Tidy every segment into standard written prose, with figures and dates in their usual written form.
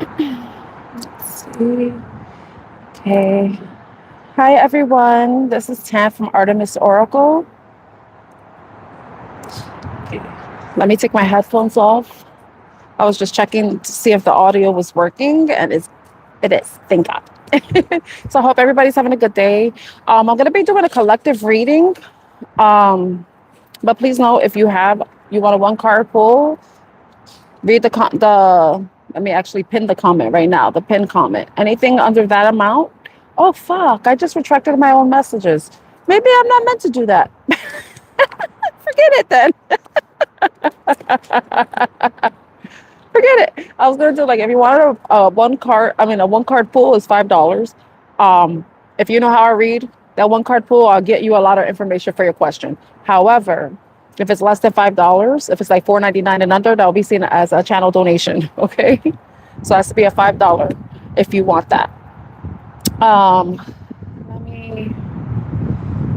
Let's see. Okay. Hi, everyone. This is Tan from Artemis Oracle. Okay. Let me take my headphones off. I was just checking to see if the audio was working, and it is. Thank God. So I hope everybody's having a good day. I'm going to be doing a collective reading. But please know if you want a one card pull, read the. Let me actually pin the comment right now. The pin comment. Anything under that amount. Oh fuck! I just retracted my own messages. Maybe I'm not meant to do that. Forget it then. Forget it. I was gonna do like if you want a one card. I mean, a one card pull is $5. If you know how I read that one card pull, I'll get you a lot of information for your question. However, if it's less than $5, if it's like $4.99 and under, that will be seen as a channel donation. Okay, so it has to be a $5 if you want that. Let me.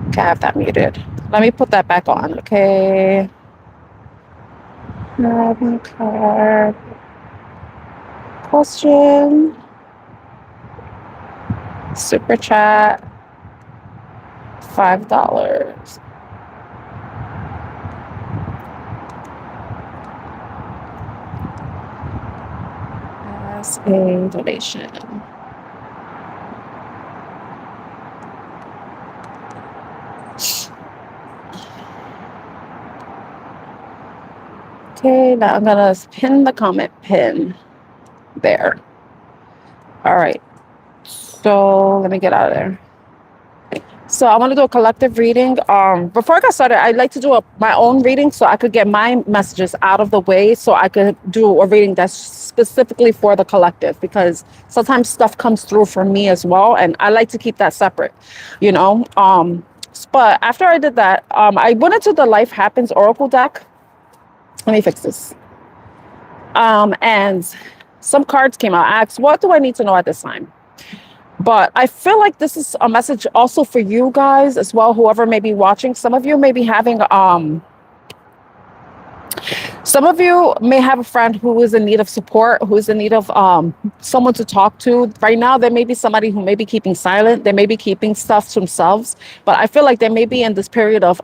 Okay, I have that muted. Let me put that back on. Okay. One card. Question. Super chat. $5. As a donation. Okay, now I'm gonna pin the comment pin there. All right. So let me get out of there. So I want to do a collective reading. Before I get started, I'd like to do my own reading so I could get my messages out of the way so I could do a reading that's specifically for the collective because sometimes stuff comes through for me as well. And I like to keep that separate, you know? But after I did that, I went into the Life Happens Oracle deck. Let me fix this. And some cards came out. I asked, what do I need to know at this time? But I feel like this is a message also for you guys as well, whoever may be watching. Some of you may be having, some of you may have a friend who is in need of support, who is in need of someone to talk to. Right now, there may be somebody who may be keeping silent. They may be keeping stuff to themselves. But I feel like they may be in this period of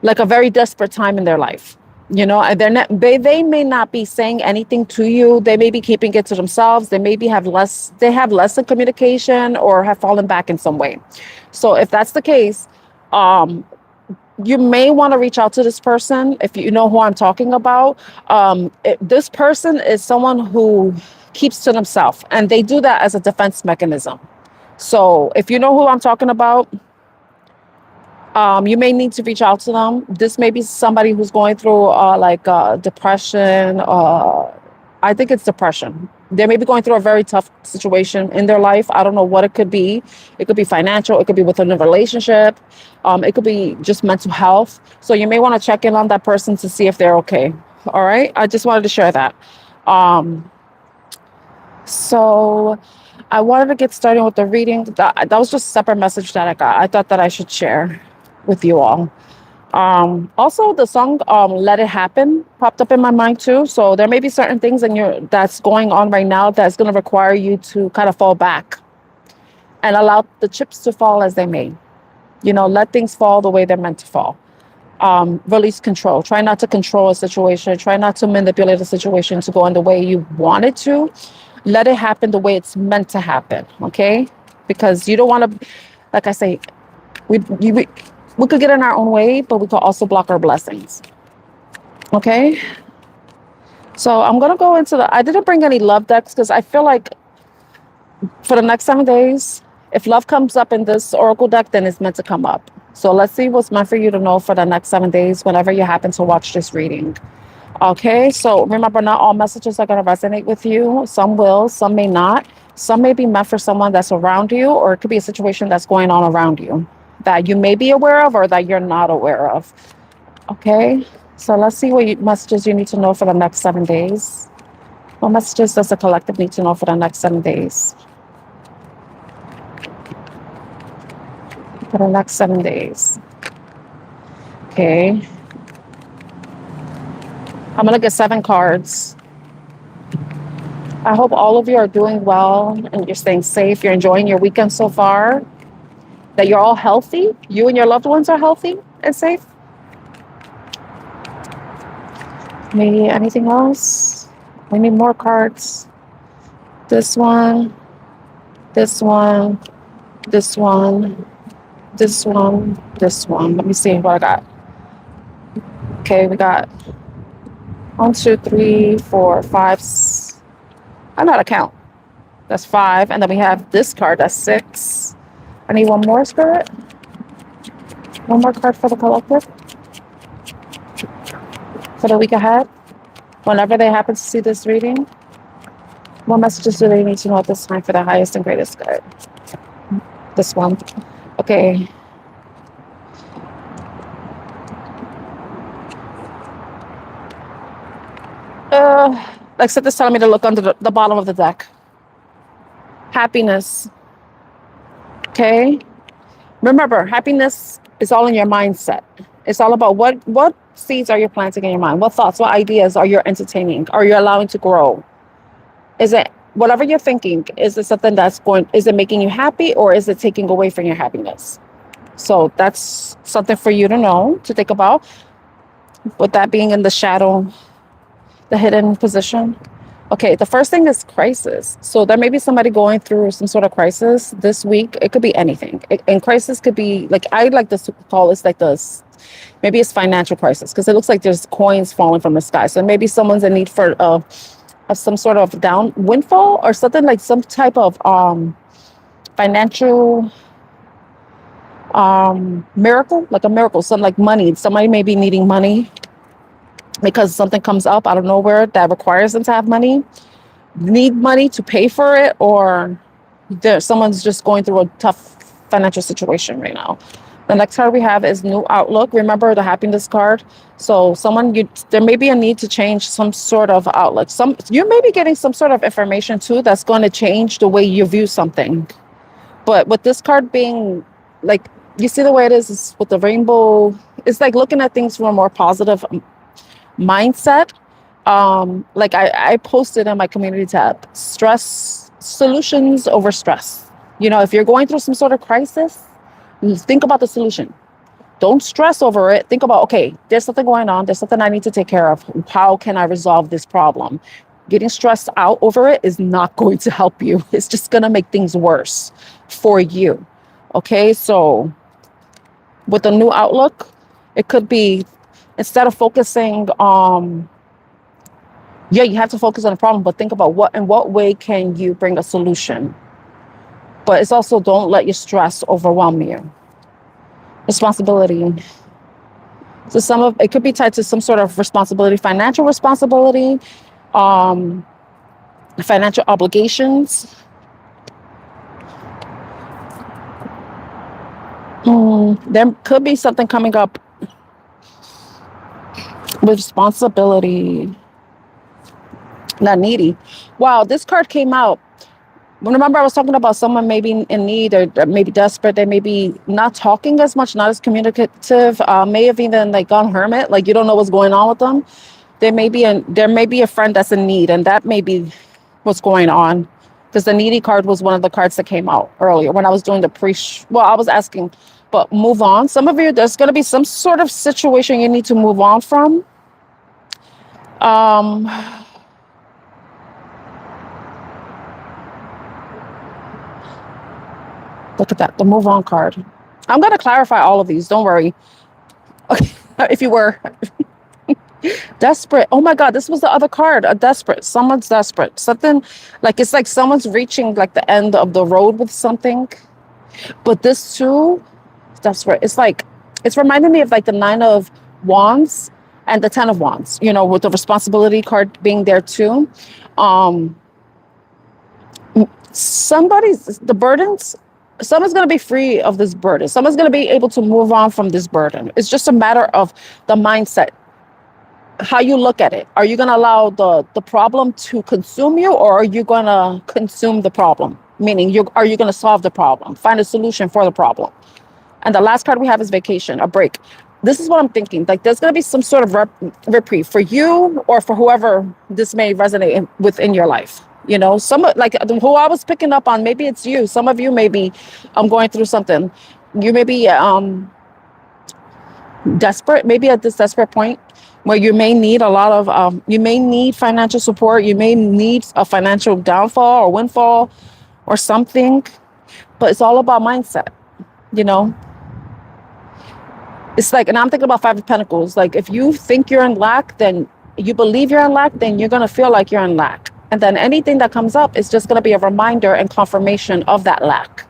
like a very desperate time in their life. You know, and they may not be saying anything to you. They may be keeping it to themselves. They maybe have less in communication or have fallen back in some way. So if that's the case, you may want to reach out to this person if you know who I'm talking about. This person is someone who keeps to themselves, and they do that as a defense mechanism. So if you know who I'm talking about, you may need to reach out to them. This may be somebody who's going through depression. I think it's depression. They may be going through a very tough situation in their life. I don't know what it could be. It could be financial. It could be within a relationship. It could be just mental health. So you may want to check in on that person to see if they're okay. All right. I just wanted to share that. So I wanted to get started with the reading. That was just a separate message that I got. I thought that I should share with you all. Also the song Let It Happen popped up in my mind too. So there may be certain things that's going on right now that's going to require you to kind of fall back and allow the chips to fall as they may. You know, let things fall the way they're meant to fall. Release control. Try not to control a situation. Try not to manipulate a situation to go in the way you want it to. Let it happen the way it's meant to happen. Okay? Because you don't want to, like I say, we could get in our own way, but we could also block our blessings. Okay? So I'm going to go into I didn't bring any love decks because I feel like for the next 7 days, if love comes up in this oracle deck, then it's meant to come up. So let's see what's meant for you to know for the next 7 days whenever you happen to watch this reading. Okay, so remember, not all messages are going to resonate with you. Some will, some may not. Some may be meant for someone that's around you, or it could be a situation that's going on around you that you may be aware of or that you're not aware of. Okay, so let's see what messages you need to know for the next 7 days. What messages does the collective need to know for the next 7 days? For the next 7 days. Okay. I'm going to get 7 cards. I hope all of you are doing well and you're staying safe. You're enjoying your weekend so far. That you're all healthy. You and your loved ones are healthy and safe. Maybe anything else? We need more cards. This one, this one, this one, this one, this one. Let me see what I got. Okay, we got 1, 2, 3, 4, 5. I know how to count. That's 5. And then we have this card. That's 6. I need one more, Spirit. One more card for the collective. For the week ahead. Whenever they happen to see this reading. What messages do they need to know at this time for the highest and greatest good? This one. Okay. Like Seth is telling me to look under the bottom of the deck. Happiness. Okay. Remember, happiness is all in your mindset. It's all about what seeds are you planting in your mind? What thoughts, what ideas are you entertaining? Are you allowing to grow? Is it whatever you're thinking? Is it something is it making you happy, or is it taking away from your happiness? So that's something for you to know, to think about. With that being in the shadow, the hidden position. Okay, the first thing is crisis. So there may be somebody going through some sort of crisis this week. It could be anything. And crisis could be, like, I like to call this like this. Maybe it's financial crisis, because it looks like there's coins falling from the sky. So maybe someone's in need for some sort of down windfall or something, like some type of financial miracle, like a miracle, something like money. Somebody may be needing money because something comes up out of nowhere that requires them to have money, need money to pay for it, or someone's just going through a tough financial situation right now. The next card we have is New Outlook. Remember the happiness card. So there may be a need to change some sort of outlook. You may be getting some sort of information too that's going to change the way you view something. But with this card being, like, you see the way it is with the rainbow, it's like looking at things from a more positive mindset. Like I posted in my community tab, stress solutions over stress. If you're going through some sort of crisis, think about the solution. Don't stress over it. Think about, okay, there's something going on. There's something I need to take care of. How can I resolve this problem? Getting stressed out over it is not going to help you. It's just going to make things worse for you. Okay, so with the New Outlook, it could be, instead of focusing you have to focus on the problem, but think about in what way can you bring a solution. But it's also, don't let your stress overwhelm you. Responsibility. So it could be tied to some sort of responsibility, financial responsibility, financial obligations. There could be something coming up with responsibility. Not needy. Wow, this card came out. Remember, I was talking about someone maybe in need or maybe desperate. They may be not talking as much, not as communicative, may have even gone hermit, like you don't know what's going on with them. There may be a friend that's in need, and that may be what's going on, because the needy card was one of the cards that came out earlier when I was doing I was asking, but move on. Some of you, there's going to be some sort of situation you need to move on from. Look at that, the move on card. I'm going to clarify all of these. Don't worry. Okay, if you were desperate. Oh my God, this was the other card. A desperate. Someone's desperate. Something it's like someone's reaching the end of the road with something. But this too, desperate. It's reminding me of the 9 of Wands and the 10 of Wands. With the responsibility card being there too. The burdens. Someone's going to be free of this burden. Someone's going to be able to move on from this burden. It's just a matter of the mindset, how you look at it. Are you going to allow the problem to consume you, or are you going to consume the problem? Meaning, are you going to solve the problem, find a solution for the problem? And the last card we have is vacation, a break. This is what I'm thinking. There's going to be some sort of reprieve for you or for whoever this may resonate with in your life. You know, some like who I was picking up on, maybe it's you. Some of you may be going through something. You may be desperate, maybe at this desperate point where you may need a lot of you may need financial support, you may need a financial downfall or windfall or something, but it's all about mindset, you know. It's like, and I'm thinking about Five of Pentacles, like if you think you're in lack, then you believe you're in lack, then you're going to feel like you're in lack, and then anything that comes up is just going to be a reminder and confirmation of that lack.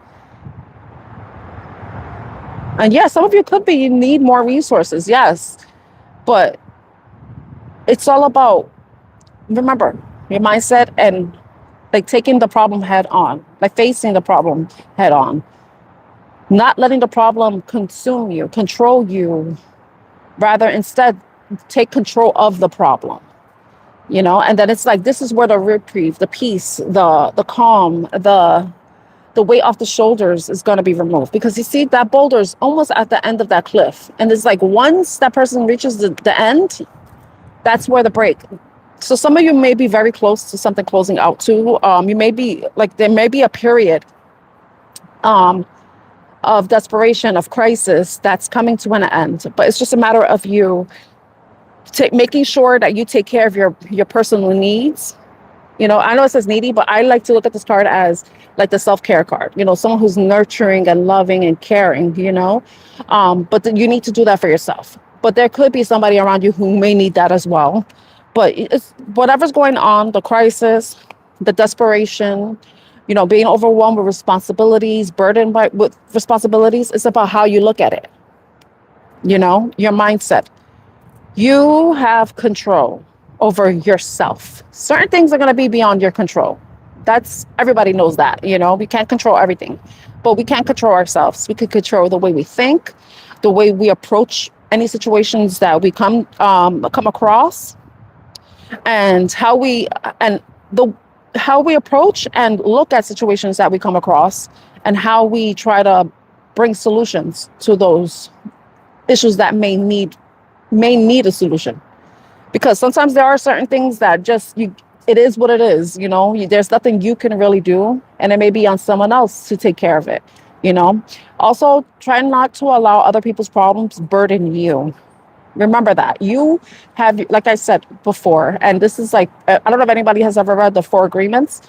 And yes, some of you could be, you need more resources, yes, but it's all about, remember, your mindset and like taking the problem head on, like facing the problem head on, not letting the problem consume you, control you, rather instead take control of the problem, you know. And then it's like, this is where the reprieve, the peace, the calm, the weight off the shoulders is going to be removed, because you see that boulder is almost at the end of that cliff, and it's like once that person reaches the end, that's where the break. So some of you may be very close to something closing out too. You may be like, there may be a period of desperation, of crisis that's coming to an end, but it's just a matter of you making sure that you take care of your personal needs. You know, I know it says needy, but I like to look at this card as like the self-care card, you know, someone who's nurturing and loving and caring, you know, but you need to do that for yourself. But there could be somebody around you who may need that as well. But it's whatever's going on, the crisis, the desperation, you know, being overwhelmed with responsibilities, burdened with responsibilities, it's about how you look at it, you know, your mindset. You have control over yourself. Certain things are going to be beyond your control. Everybody knows that, you know, we can't control everything, but we can control ourselves. We can control the way we think, the way we approach any situations that we come across, and how we approach and look at situations that we come across, and how we try to bring solutions to those issues that may need a solution. Because sometimes there are certain things that just it is what it is, you know. There's nothing you can really do, and it may be on someone else to take care of it, you know. Also, try not to allow other people's problems burden you. Remember that you have, like I said before, and this is like, I don't know if anybody has ever read the Four Agreements.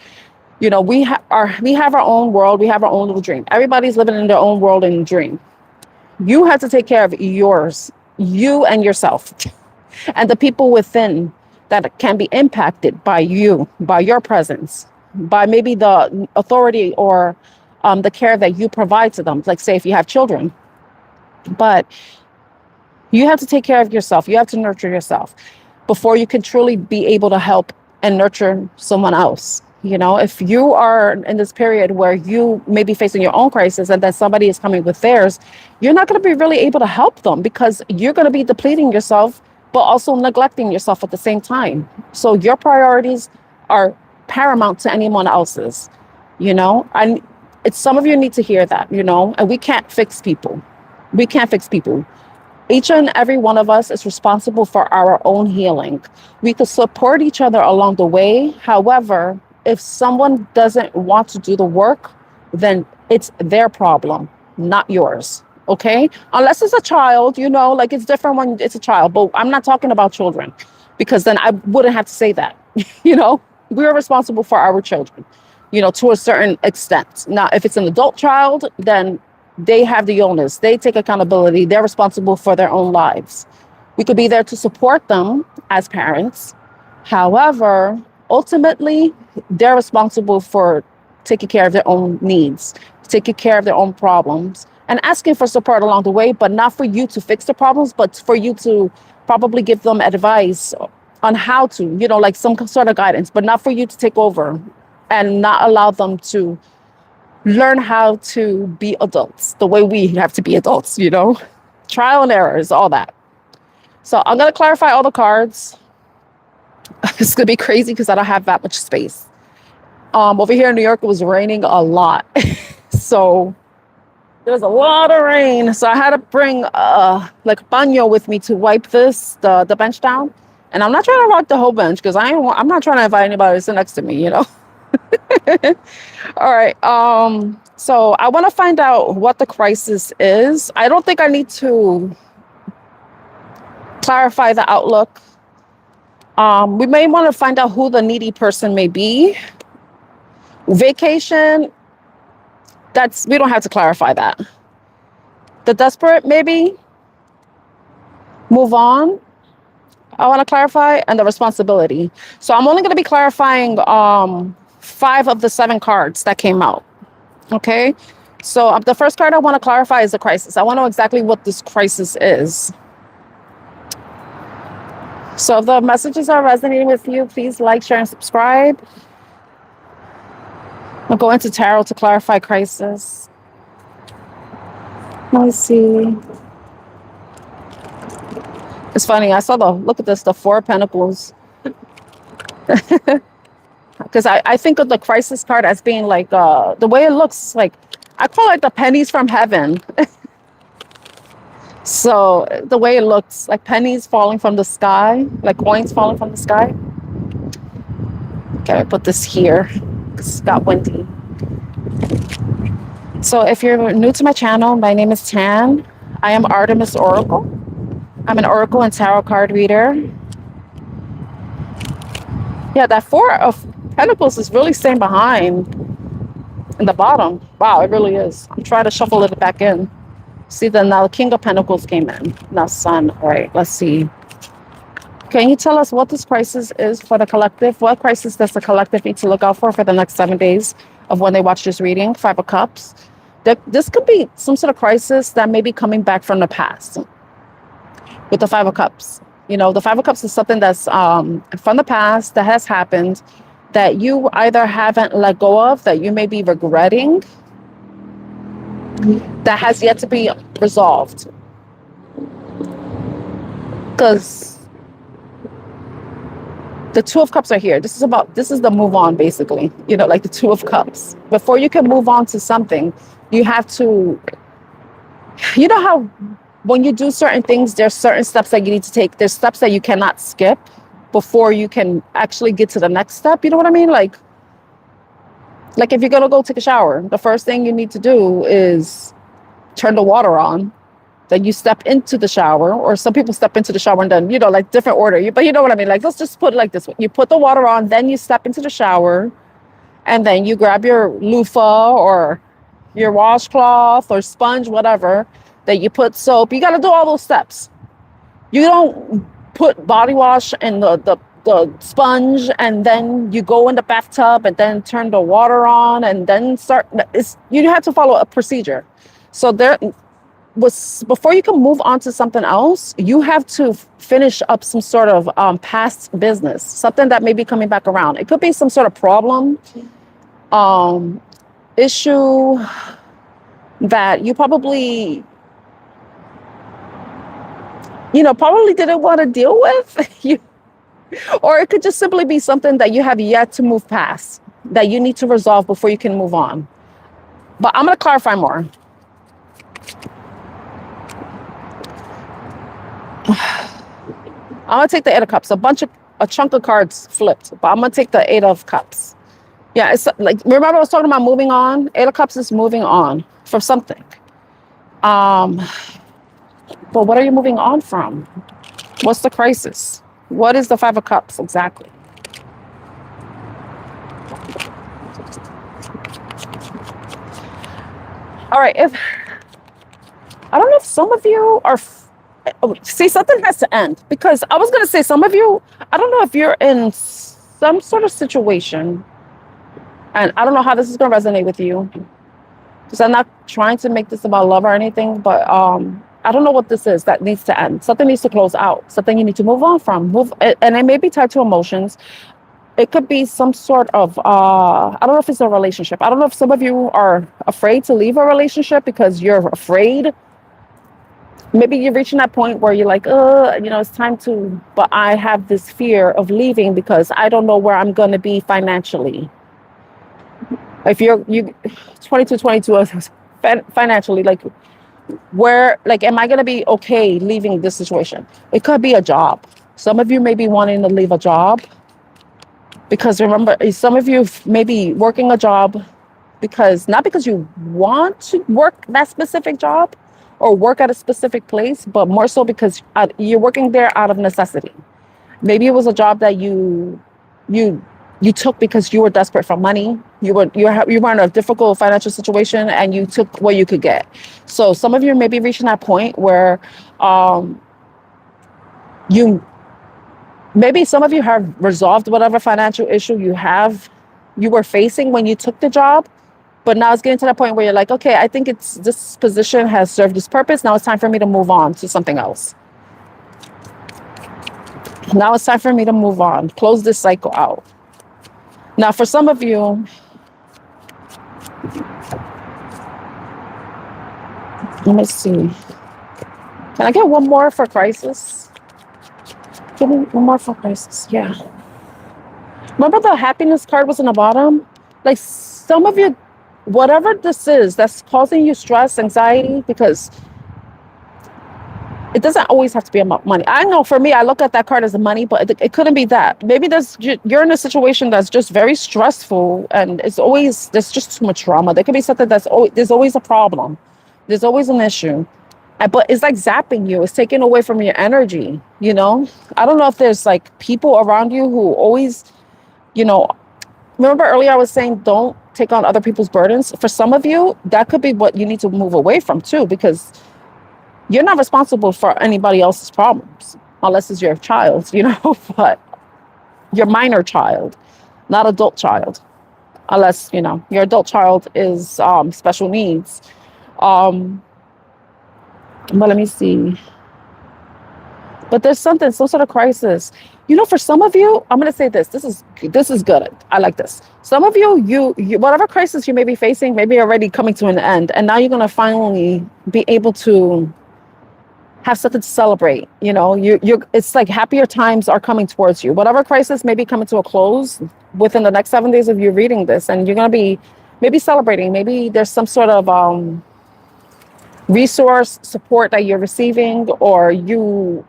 You know, we have our own world, we have our own little dream. Everybody's living in their own world and dream. You have to take care of yours, you and yourself, and the people within that can be impacted by you, by your presence, by maybe the authority or the care that you provide to them. Like, say, if you have children, but you have to take care of yourself. You have to nurture yourself before you can truly be able to help and nurture someone else. You know, if you are in this period where you may be facing your own crisis and then somebody is coming with theirs, you're not going to be really able to help them, because you're going to be depleting yourself, but also neglecting yourself at the same time. So your priorities are paramount to anyone else's, you know, and some of you need to hear that, you know, and we can't fix people. We can't fix people. Each and every one of us is responsible for our own healing. We could support each other along the way. However, if someone doesn't want to do the work, then it's their problem, not yours. Okay? Unless it's a child, you know, like it's different when it's a child, but I'm not talking about children, because then I wouldn't have to say that. You know, we're responsible for our children, you know, to a certain extent. Now, if it's an adult child, then they have the illness. They take accountability. They're responsible for their own lives. We could be there to support them as parents. However, ultimately, they're responsible for taking care of their own needs, taking care of their own problems, and asking for support along the way, but not for you to fix the problems, but for you to probably give them advice on how to, you know, like some sort of guidance, but not for you to take over and not allow them to learn how to be adults the way we have to be adults, you know, trial and errors, all that. So I'm going to clarify all the cards. It's going to be crazy because I don't have that much space. Over here in New York, it was raining a lot. So there's a lot of rain. So I had to bring like baño with me to wipe the bench down. And I'm not trying to rock the whole bench, because I'm not trying to invite anybody to sit next to me, you know. All right. So I want to find out what the crisis is. I don't think I need to clarify the outlook. We may want to find out who the needy person may be. Vacation, we don't have to clarify that. The desperate, maybe. Move on. I want to clarify, and the responsibility. So I'm only going to be clarifying 5 of the 7 cards that came out. Okay. So the first card I want to clarify is the crisis. I want to know exactly what this crisis is. So if the messages are resonating with you, please like, share, and subscribe. I'll go into tarot to clarify crisis. Let me see. It's funny. I saw look at this, the 4 of Pentacles. Because I think of the crisis card as being like, the way it looks, like, I call it the pennies from heaven. So the way it looks, like pennies falling from the sky, like coins falling from the sky. Okay, I put this here. It's got windy. So if you're new to my channel, my name is Tan. I am Artemis Oracle. I'm an Oracle and Tarot card reader. Yeah, that 4 of Pentacles is really staying behind in the bottom. Wow, it really is. I'm trying to shuffle it back in. See, then now the King of Pentacles came in. Now Sun. All right, let's see. Can you tell us what this crisis is for the collective? What crisis does the collective need to look out for the next 7 days of when they watch this reading? 5 of Cups. This could be some sort of crisis that may be coming back from the past. With the 5 of Cups. You know, the 5 of Cups is something that's from the past that has happened that you either haven't let go of, that you may be regretting, that has yet to be resolved. Because the 2 of Cups are here. This is the move on, basically. You know, like the 2 of Cups. Before you can move on to something, you have to, you know how when you do certain things, there's certain steps that you need to take. There's steps that you cannot skip before you can actually get to the next step. You know what I mean? Like if you're going to go take a shower, the first thing you need to do is turn the water on. Then you step into the shower, or some people step into the shower and then, you know, like different order. But you know what I mean? Like, let's just put it like this. You put the water on, then you step into the shower, and then you grab your loofah or your washcloth or sponge, whatever, that you put soap. You got to do all those steps. You don't put body wash in the sponge and then you go in the bathtub and then turn the water on and then you have to follow a procedure. So before you can move on to something else, you have to finish up some sort of past business, something that may be coming back around. It could be some sort of problem, issue that you probably didn't want to deal with. Or it could just simply be something that you have yet to move past, that you need to resolve before you can move on. But I'm going to clarify more. I'm going to take the 8 of Cups. A chunk of cards flipped, but I'm going to take the 8 of Cups. Yeah, it's like, remember I was talking about moving on? 8 of Cups is moving on from something. But what are you moving on from? What's the crisis? What is the 5 of Cups exactly? All right, I don't know if some of you are, see, something has to end, because I was going to say some of you, I don't know if you're in some sort of situation, and I don't know how this is going to resonate with you, because I'm not trying to make this about love or anything, but I don't know what this is that needs to end. Something needs to close out. Something you need to move on from. And it may be tied to emotions. It could be some sort of, I don't know if it's a relationship. I don't know if some of you are afraid to leave a relationship because you're afraid. Maybe you're reaching that point where you're like, it's time to, but I have this fear of leaving because I don't know where I'm going to be financially. If you 22, financially, like, where, like, am I going to be okay leaving this situation? It could be a job. Some of you may be wanting to leave a job. Because remember, some of you may be working a job because not because you want to work that specific job or work at a specific place, but more so because you're working there out of necessity. Maybe it was a job that you you took because you were desperate for money. You were in a difficult financial situation and you took what you could get. So some of you may be reaching that point where you maybe some of you have resolved whatever financial issue you were facing when you took the job. But now it's getting to that point where you're like, okay, I think this position has served its purpose. Now it's time for me to move on to something else. Now it's time for me to move on, close this cycle out. Now, for some of you, let me see. Can I get one more for crisis? Give me one more for crisis. Yeah. Remember the happiness card was in the bottom? Like some of you, whatever this is that's causing you stress, anxiety, because it doesn't always have to be about money. I know for me, I look at that card as money, but it couldn't be that. Maybe you're in a situation that's just very stressful and there's just too much drama. There could be something there's always a problem. There's always an issue. But it's like zapping you. It's taking away from your energy, you know? I don't know if there's like people around you who always, remember earlier I was saying don't take on other people's burdens. For some of you, that could be what you need to move away from too, because you're not responsible for anybody else's problems, unless it's your child, but your minor child, not adult child, unless, your adult child is special needs. But let me see. But there's some sort of crisis. For some of you, I'm going to say this. This is good. I like this. Some of you, whatever crisis you may be facing, may be already coming to an end. And now you're going to finally be able to have something to celebrate. It's like happier times are coming towards you. Whatever crisis may be coming to a close within the next 7 days of you reading this. And you're going to be maybe celebrating. Maybe there's some sort of resource support that you're receiving, or you're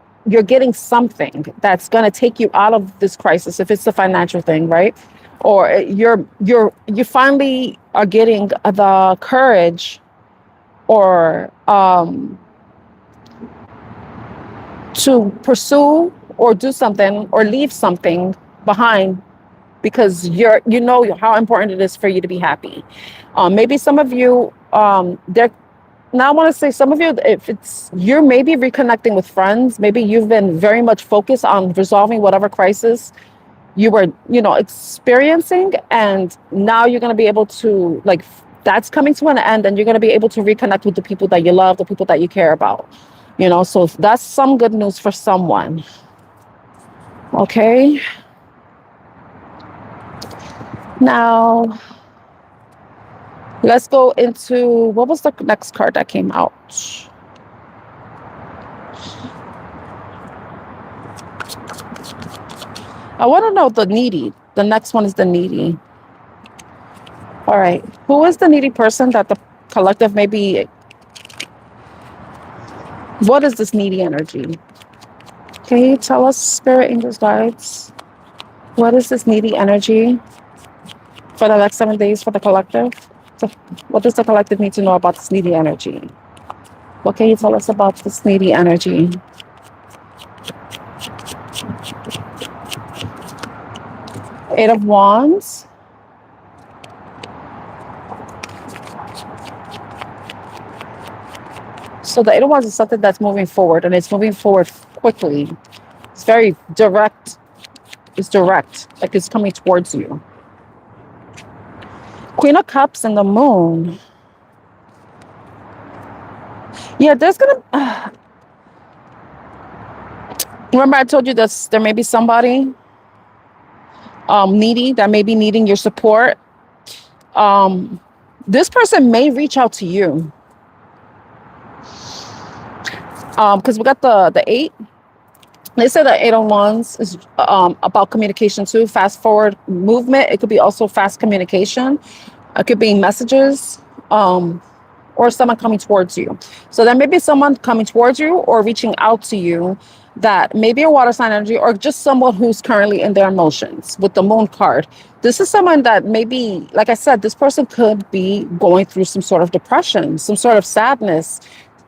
getting something that's going to take you out of this crisis, if it's a financial thing, right? Or you finally are getting the courage or to pursue or do something or leave something behind, because you know how important it is for you to be happy. Maybe some of you now I want to say some of you, you're maybe reconnecting with friends. Maybe you've been very much focused on resolving whatever crisis you were, experiencing. And now you're going to be able to, that's coming to an end, and you're going to be able to reconnect with the people that you love, the people that you care about, so that's some good news for someone. Okay. Now, let's go into, what was the next card that came out? I want to know the needy. The next one is the needy. All right. Who is the needy person that the collective may be? What is this needy energy? Can you tell us, Spirit, Angels, Guides? What is this needy energy for the next 7 days for the collective? So what does the collective need to know about this needy energy? What can you tell us about this needy energy? Eight of Wands. So the Eight of Wands is something that's moving forward, and it's moving forward quickly. It's very direct. It's direct, like it's coming towards you. Queen of Cups and the Moon. Yeah, there's gonna. Remember, I told you that there may be somebody needy that may be needing your support. This person may reach out to you. Because we got the 8. They said that 8 of Wands is about communication too. Fast forward movement. It could be also fast communication. It could be messages, or someone coming towards you. So there may be someone coming towards you or reaching out to you that maybe a water sign energy or just someone who's currently in their emotions with the moon card. This is someone that maybe, like I said, this person could be going through some sort of depression, some sort of sadness,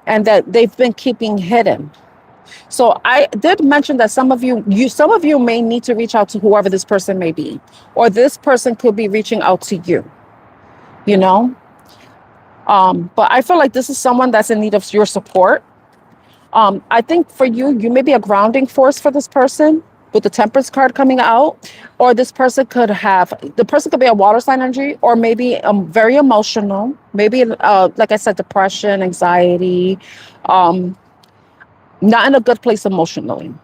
and that they've been keeping hidden. So I did mention that some of you may need to reach out to whoever this person may be, or this person could be reaching out to you, you know? But I feel like this is someone that's in need of your support. I think for you, you may be a grounding force for this person with the Temperance card coming out, or the person could be a water sign energy, or maybe very emotional, maybe like I said, depression, anxiety, not in a good place emotionally.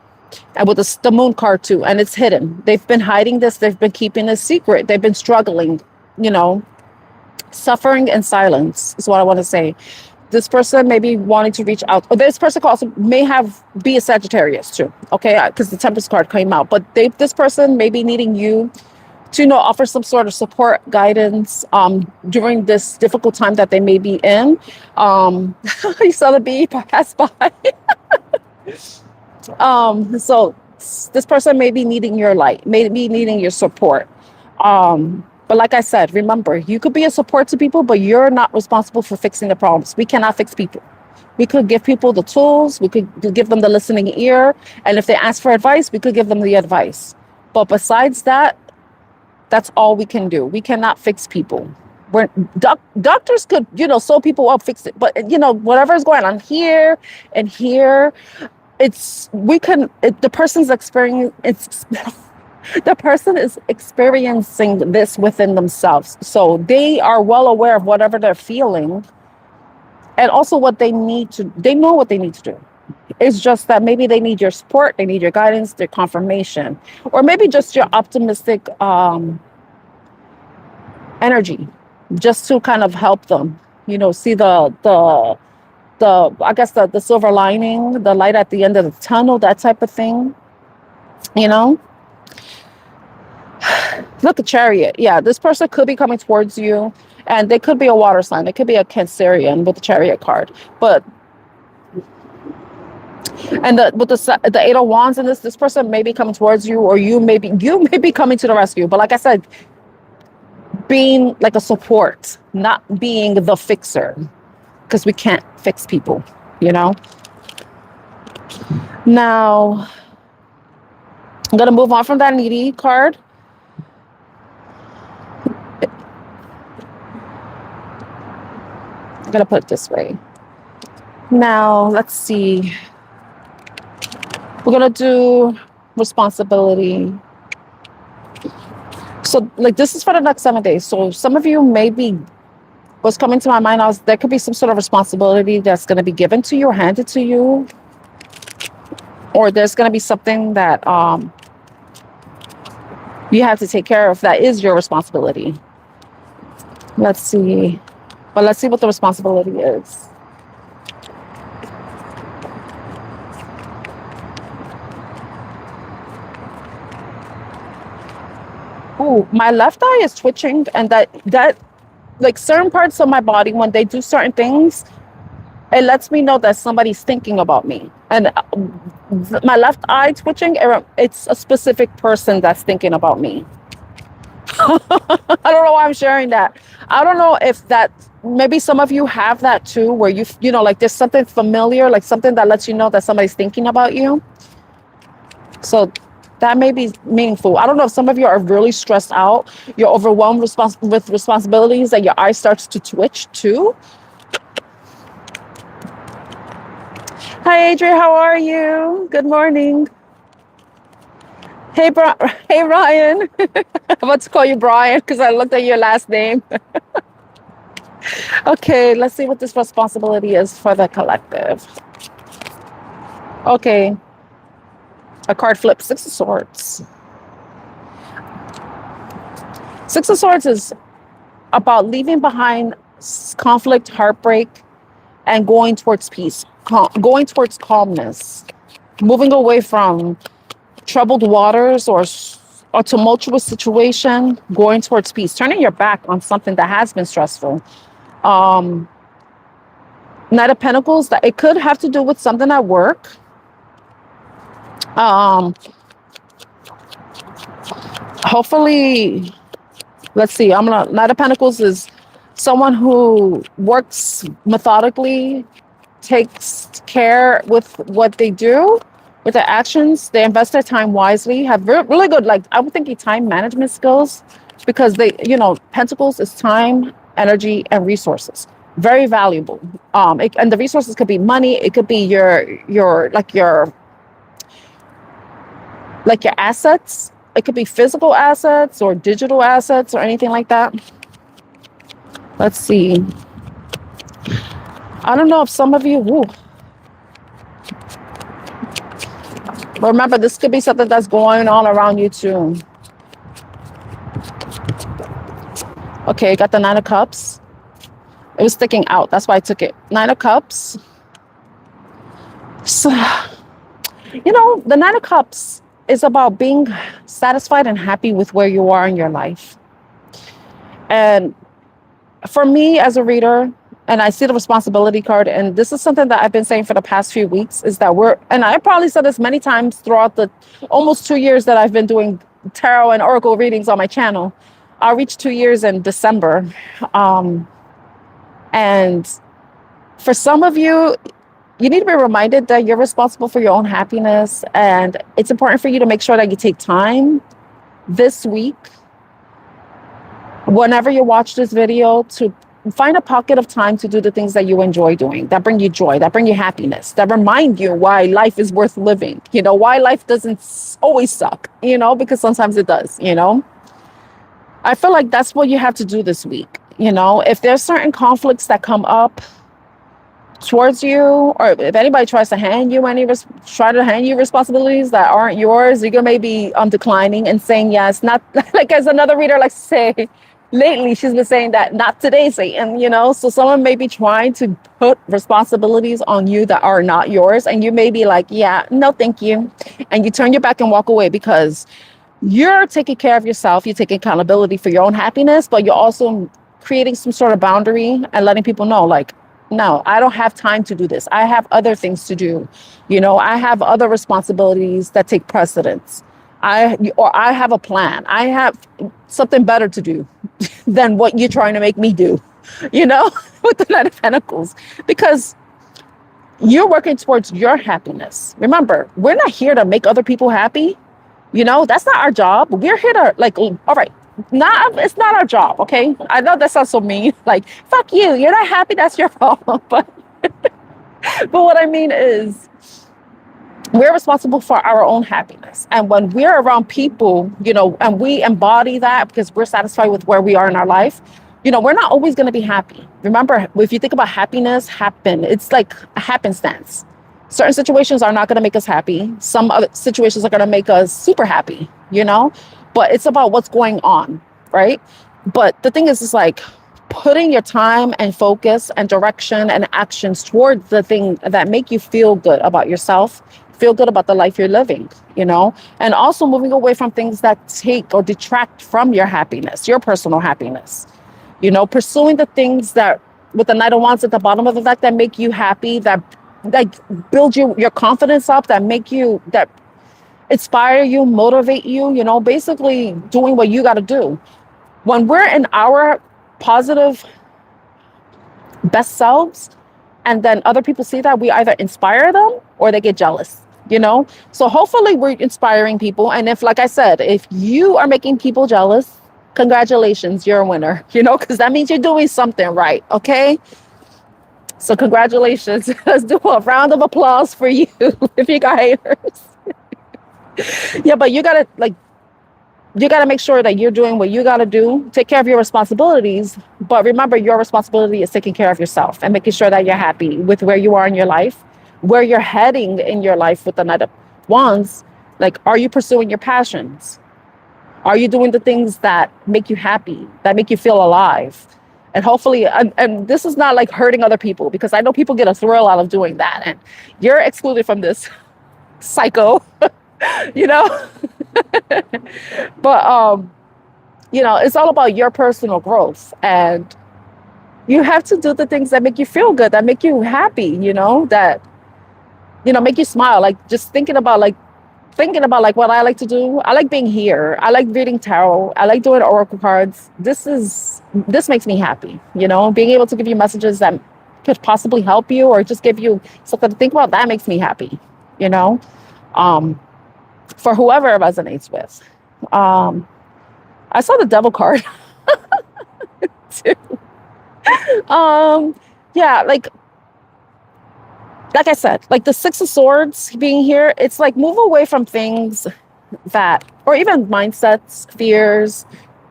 And with the moon card too, and it's hidden. They've been hiding this. They've been keeping a secret. They've been struggling, suffering in silence is what I want to say. This person may be wanting to reach out, or this person also may be a Sagittarius too, okay? Because the Temperance card came out, but this person may be needing you to, offer some sort of support, guidance during this difficult time that they may be in. You saw the bee pass by. So this person may be needing your light, may be needing your support. But like I said, remember, you could be a support to people, but you're not responsible for fixing the problems. We cannot fix people. We could give people the tools. We could give them the listening ear. And if they ask for advice, we could give them the advice. But besides that, that's all we can do. We cannot fix people. Doctors could, sew people up, fix it. But, whatever is going on here and here, the person's the person is experiencing this within themselves. So they are well aware of whatever they're feeling and also they know what they need to do. It's just that maybe they need your support, they need your guidance, their confirmation, or maybe just your optimistic energy, just to kind of help them, see the I guess the silver lining, the light at the end of the tunnel, that type of thing, Look, a Chariot. Yeah, this person could be coming towards you, and they could be a water sign. They could be a Cancerian with the Chariot card. But with the Eight of Wands in this person may be coming towards you, or you may be coming to the rescue. But like I said, being like a support, not being the fixer, because we can't fix people, Now, I'm gonna move on from that needy card. I'm gonna put it this way. Now, let's see. We're gonna do responsibility. So, this is for the next 7 days. So, some of you what's coming to my mind there could be some sort of responsibility that's gonna be given to you or handed to you, or there's gonna be something that you have to take care of that is your responsibility. Let's see. But let's see what the responsibility is. Ooh, my left eye is twitching, and that certain parts of my body, when they do certain things, it lets me know that somebody's thinking about me. And my left eye twitching, it's a specific person that's thinking about me. I don't know why I'm sharing that. I don't know if maybe some of you have that too, where there's something familiar, like something that lets you know that somebody's thinking about you. So that may be meaningful. I don't know if some of you are really stressed out, you're overwhelmed with responsibilities, and your eye starts to twitch too. Hi, Adrian, how are you? Good morning. Hey, Ryan. I'm about to call you Brian because I looked at your last name. Okay, let's see what this responsibility is for the collective. Okay. A card flip, Six of Swords. Six of Swords is about leaving behind conflict, heartbreak, and going towards peace, going towards calmness, moving away from troubled waters or a tumultuous situation, going towards peace, turning your back on something that has been stressful. Knight of Pentacles, that it could have to do with something at work. Um, hopefully, let's see. Knight of Pentacles is someone who works methodically, takes care with what they do, with their actions. They invest their time wisely, have really good, like, I would think, time management skills, because Pentacles is time, energy, and resources. Very valuable. And the resources could be money. It could be your assets. It could be physical assets or digital assets or anything like that. Let's see. I don't know if some of you, but remember, this could be something that's going on around you too. Okay, got the Nine of Cups. It was sticking out. That's why I took it. Nine of Cups. So, the Nine of Cups is about being satisfied and happy with where you are in your life. And for me as a reader, and I see the responsibility card, and this is something that I've been saying for the past few weeks, is that and I probably said this many times throughout the almost 2 years that I've been doing tarot and oracle readings on my channel. I'll reach 2 years in December. And for some of you, you need to be reminded that you're responsible for your own happiness. And it's important for you to make sure that you take time this week, whenever you watch this video, to find a pocket of time to do the things that you enjoy doing, that bring you joy, that bring you happiness, that remind you why life is worth living, why life doesn't always suck, because sometimes it does, I feel like that's what you have to do this week. If there's certain conflicts that come up towards you, or if anybody tries to hand you responsibilities that aren't yours, you're maybe declining and saying yes. Not like, as another reader likes to say, lately she's been saying that, not today, Satan, so someone may be trying to put responsibilities on you that are not yours, and you may be like, yeah, no thank you, and you turn your back and walk away, because you're taking care of yourself, you're taking accountability for your own happiness, but you're also creating some sort of boundary and letting people know, like, no, I don't have time to do this. I have other things to do. I have other responsibilities that take precedence. I have a plan. I have something better to do than what you're trying to make me do, with the Knight of Pentacles, because you're working towards your happiness. Remember, we're not here to make other people happy. That's not our job. We're here to, like, all right, it's not our job, okay? I know that sounds so mean, like, fuck you, you're not happy, that's your problem. But what I mean is, we're responsible for our own happiness. And when we're around people, and we embody that because we're satisfied with where we are in our life, we're not always going to be happy. Remember, if you think about happiness, it's like a happenstance. Certain situations are not going to make us happy. Some other situations are going to make us super happy, but it's about what's going on, right? But the thing is like putting your time and focus and direction and actions towards the thing that make you feel good about yourself, feel good about the life you're living, and also moving away from things that take or detract from your happiness, your personal happiness, pursuing the things that, with the Knight of Wands at the bottom of the deck, that make you happy, that build your confidence up, that inspire you, motivate you, basically doing what you got to do. When we're in our positive best selves, and then other people see that, we either inspire them or they get jealous, so hopefully we're inspiring people. And if, like I said, if you are making people jealous, congratulations, you're a winner, because that means you're doing something right. Okay, so congratulations. Let's do a round of applause for you if you got haters. Yeah, but you gotta make sure that you're doing what you gotta do. Take care of your responsibilities, but remember, your responsibility is taking care of yourself and making sure that you're happy with where you are in your life, where you're heading in your life with the Knight of Wands. Like, are you pursuing your passions? Are you doing the things that make you happy, that make you feel alive? And hopefully, and this is not like hurting other people, because I know people get a thrill out of doing that, and you're excluded from this, psycho. But it's all about your personal growth, and you have to do the things that make you feel good, that make you happy, that make you smile. Like, just thinking about, like, thinking about like what I like to do. I like being here. I like reading tarot. I like doing oracle cards. This makes me happy, you know, being able to give you messages that could possibly help you or just give you something to think about. That makes me happy, you know, for whoever it resonates with. I saw the devil card too. Yeah, like I said, like the Six of Swords being here, it's like move away from things that, or even mindsets, fears,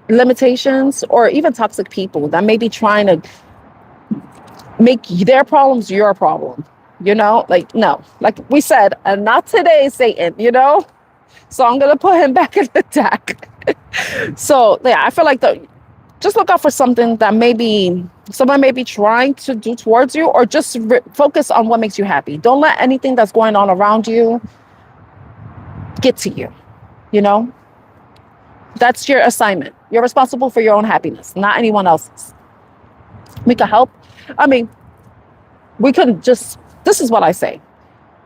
limitations, or even toxic people that may be trying to make their problems your problem. You know, like, no, like we said, and not today, Satan, you know? So I'm going to put him back in the deck. So, yeah, I feel like just look out for something that maybe someone may be trying to do towards you, or just focus on what makes you happy. Don't let anything that's going on around you get to you, you know? That's your assignment. You're responsible for your own happiness, not anyone else's. We can help. I mean, we could just, this is what I say.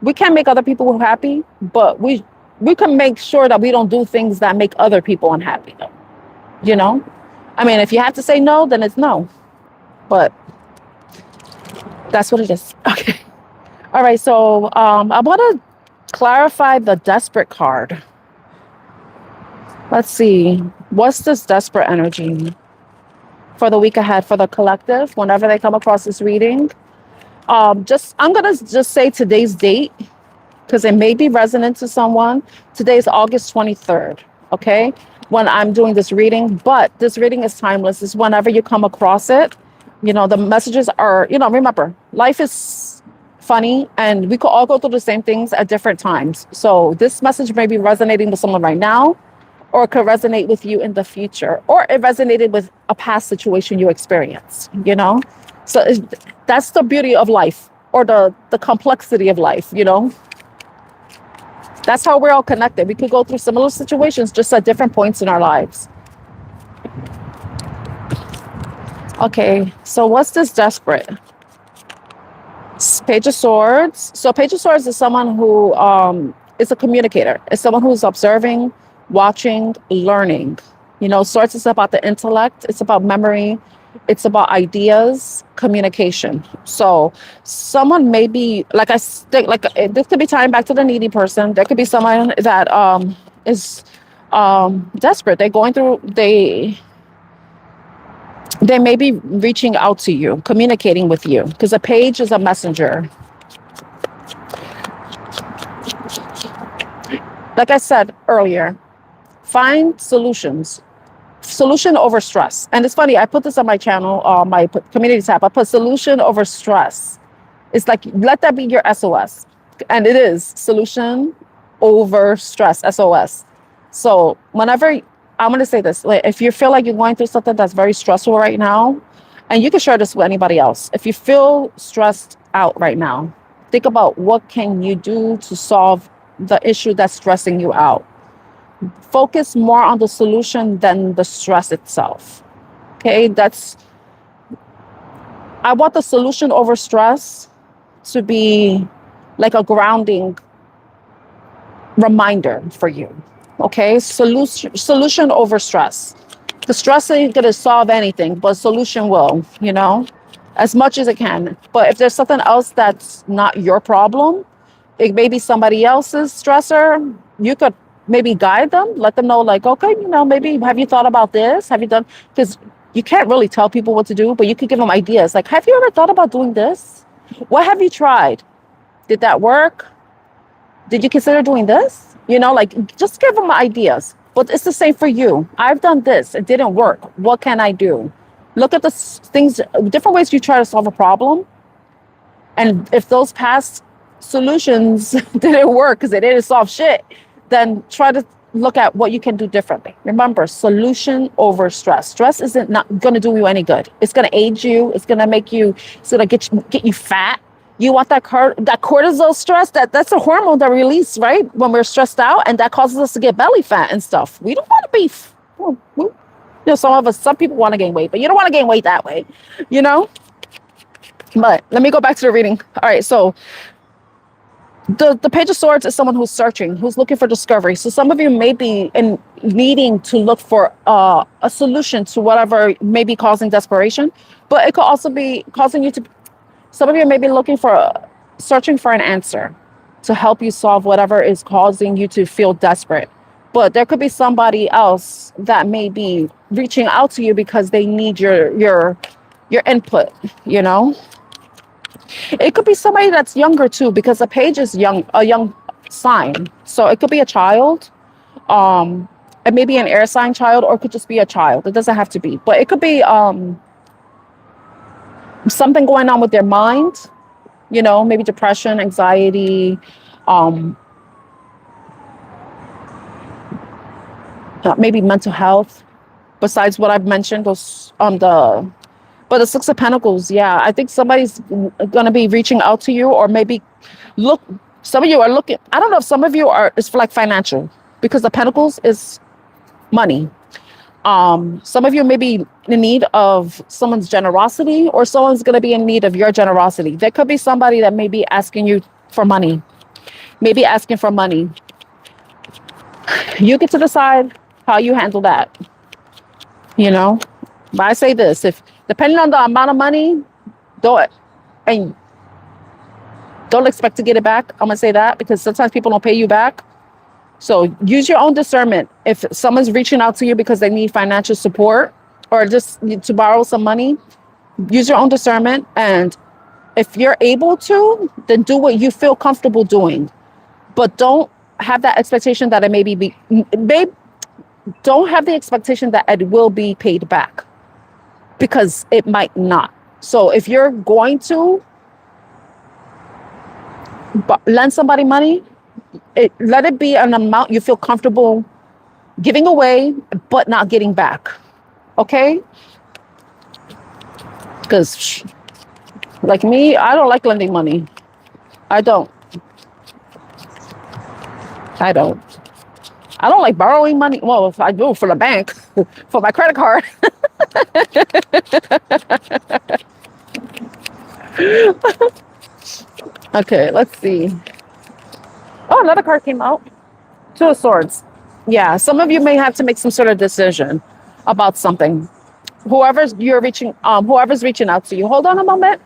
We can't make other people happy, but we can make sure that we don't do things that make other people unhappy, though. You know? I mean, if you have to say no, then it's no. But that's what it is. Okay. All right. So I want to clarify the desperate card. Let's see. What's this desperate energy for the week ahead for the collective whenever they come across this reading? I'm going to just say today's date because it may be resonant to someone. Today is August 23rd. Okay. When I'm doing this reading, but this reading is timeless. It's whenever you come across it. You know, the messages are, you know, remember, life is funny and we could all go through the same things at different times. So this message may be resonating with someone right now, or it could resonate with you in the future, or it resonated with a past situation you experienced, you know? So that's the beauty of life, or the complexity of life, you know? That's how we're all connected. We could go through similar situations just at different points in our lives. Okay, so what's this desperate? Page of Swords. So Page of Swords is someone who is a communicator. It's someone who's observing, watching, learning. You know, Swords is about the intellect. It's about memory. It's about ideas, communication. So someone may be, this could be tying back to the needy person. There could be someone that is desperate. They're going through, they may be reaching out to you, communicating with you, because a page is a messenger. Like I said earlier, find solutions. Solution over stress. And it's funny, I put this on my channel, my community tab. I put solution over stress. It's like, let that be your SOS. And it is solution over stress, SOS. So whenever, I'm going to say this, like, if you feel like you're going through something that's very stressful right now, and you can share this with anybody else. If you feel stressed out right now, think about what can you do to solve the issue that's stressing you out. Focus more on the solution than the stress itself. Okay, I want the solution over stress to be like a grounding reminder for you. Okay, solution over stress. The stress ain't gonna solve anything, but solution will, you know, as much as it can. But if there's something else that's not your problem, it may be somebody else's stressor, you could maybe guide them, let them know, like, okay, you know, maybe have you thought about this? Have you done, because you can't really tell people what to do, but you could give them ideas. Like, have you ever thought about doing this? What have you tried? Did that work? Did you consider doing this? You know, like, just give them ideas. But it's the same for you. I've done this. It didn't work. What can I do? Look at the things, different ways you try to solve a problem. And if those past solutions didn't work because they didn't solve shit, then try to look at what you can do differently. Remember, solution over stress. Stress isn't not going to do you any good. It's going to age you. It's going to make you, it's going to get you fat. You want that cortisol stress, that's a hormone that releases, right? When we're stressed out, and that causes us to get belly fat and stuff. We don't want to be, you know, some people want to gain weight, but you don't want to gain weight that way, you know? But let me go back to the reading. All right, so The Page of Swords is someone who's searching, who's looking for discovery. So some of you may be in needing to look for a solution to whatever may be causing desperation, but it could also be causing you to. Some of you may be looking for, searching for an answer to help you solve whatever is causing you to feel desperate. But there could be somebody else that may be reaching out to you because they need your input, you know? It could be somebody that's younger too, because a page is young, a young sign. So it could be a child, it may be an air sign child, or it could just be a child. It doesn't have to be, but it could be something going on with their mind, you know, maybe depression, anxiety, maybe mental health. Besides what I've mentioned, those but the Six of Pentacles, yeah, I think somebody's gonna be reaching out to you, or maybe look. Some of you are looking. I don't know if some of you are. It's for like financial, because the Pentacles is money. Some of you may be in need of someone's generosity, or someone's gonna be in need of your generosity. There could be somebody that may be asking you for money, maybe asking for money. You get to decide how you handle that, you know. But I say this: if depending on the amount of money, don't and don't expect to get it back. I'm gonna say that because sometimes people don't pay you back. So use your own discernment. If someone's reaching out to you because they need financial support or just need to borrow some money, use your own discernment. And if you're able to, then do what you feel comfortable doing. But don't have that expectation that it don't have the expectation that it will be paid back, because it might not. So if you're going to lend somebody money, let it be an amount you feel comfortable giving away, but not getting back. Okay? Because like me, I don't like lending money. I don't. I don't like borrowing money. Well, if I do for the bank, for my credit card. Okay, let's see. Oh, another card came out. Two of Swords. Yeah, some of you may have to make some sort of decision about something. Whoever's reaching out to you. Hold on a moment.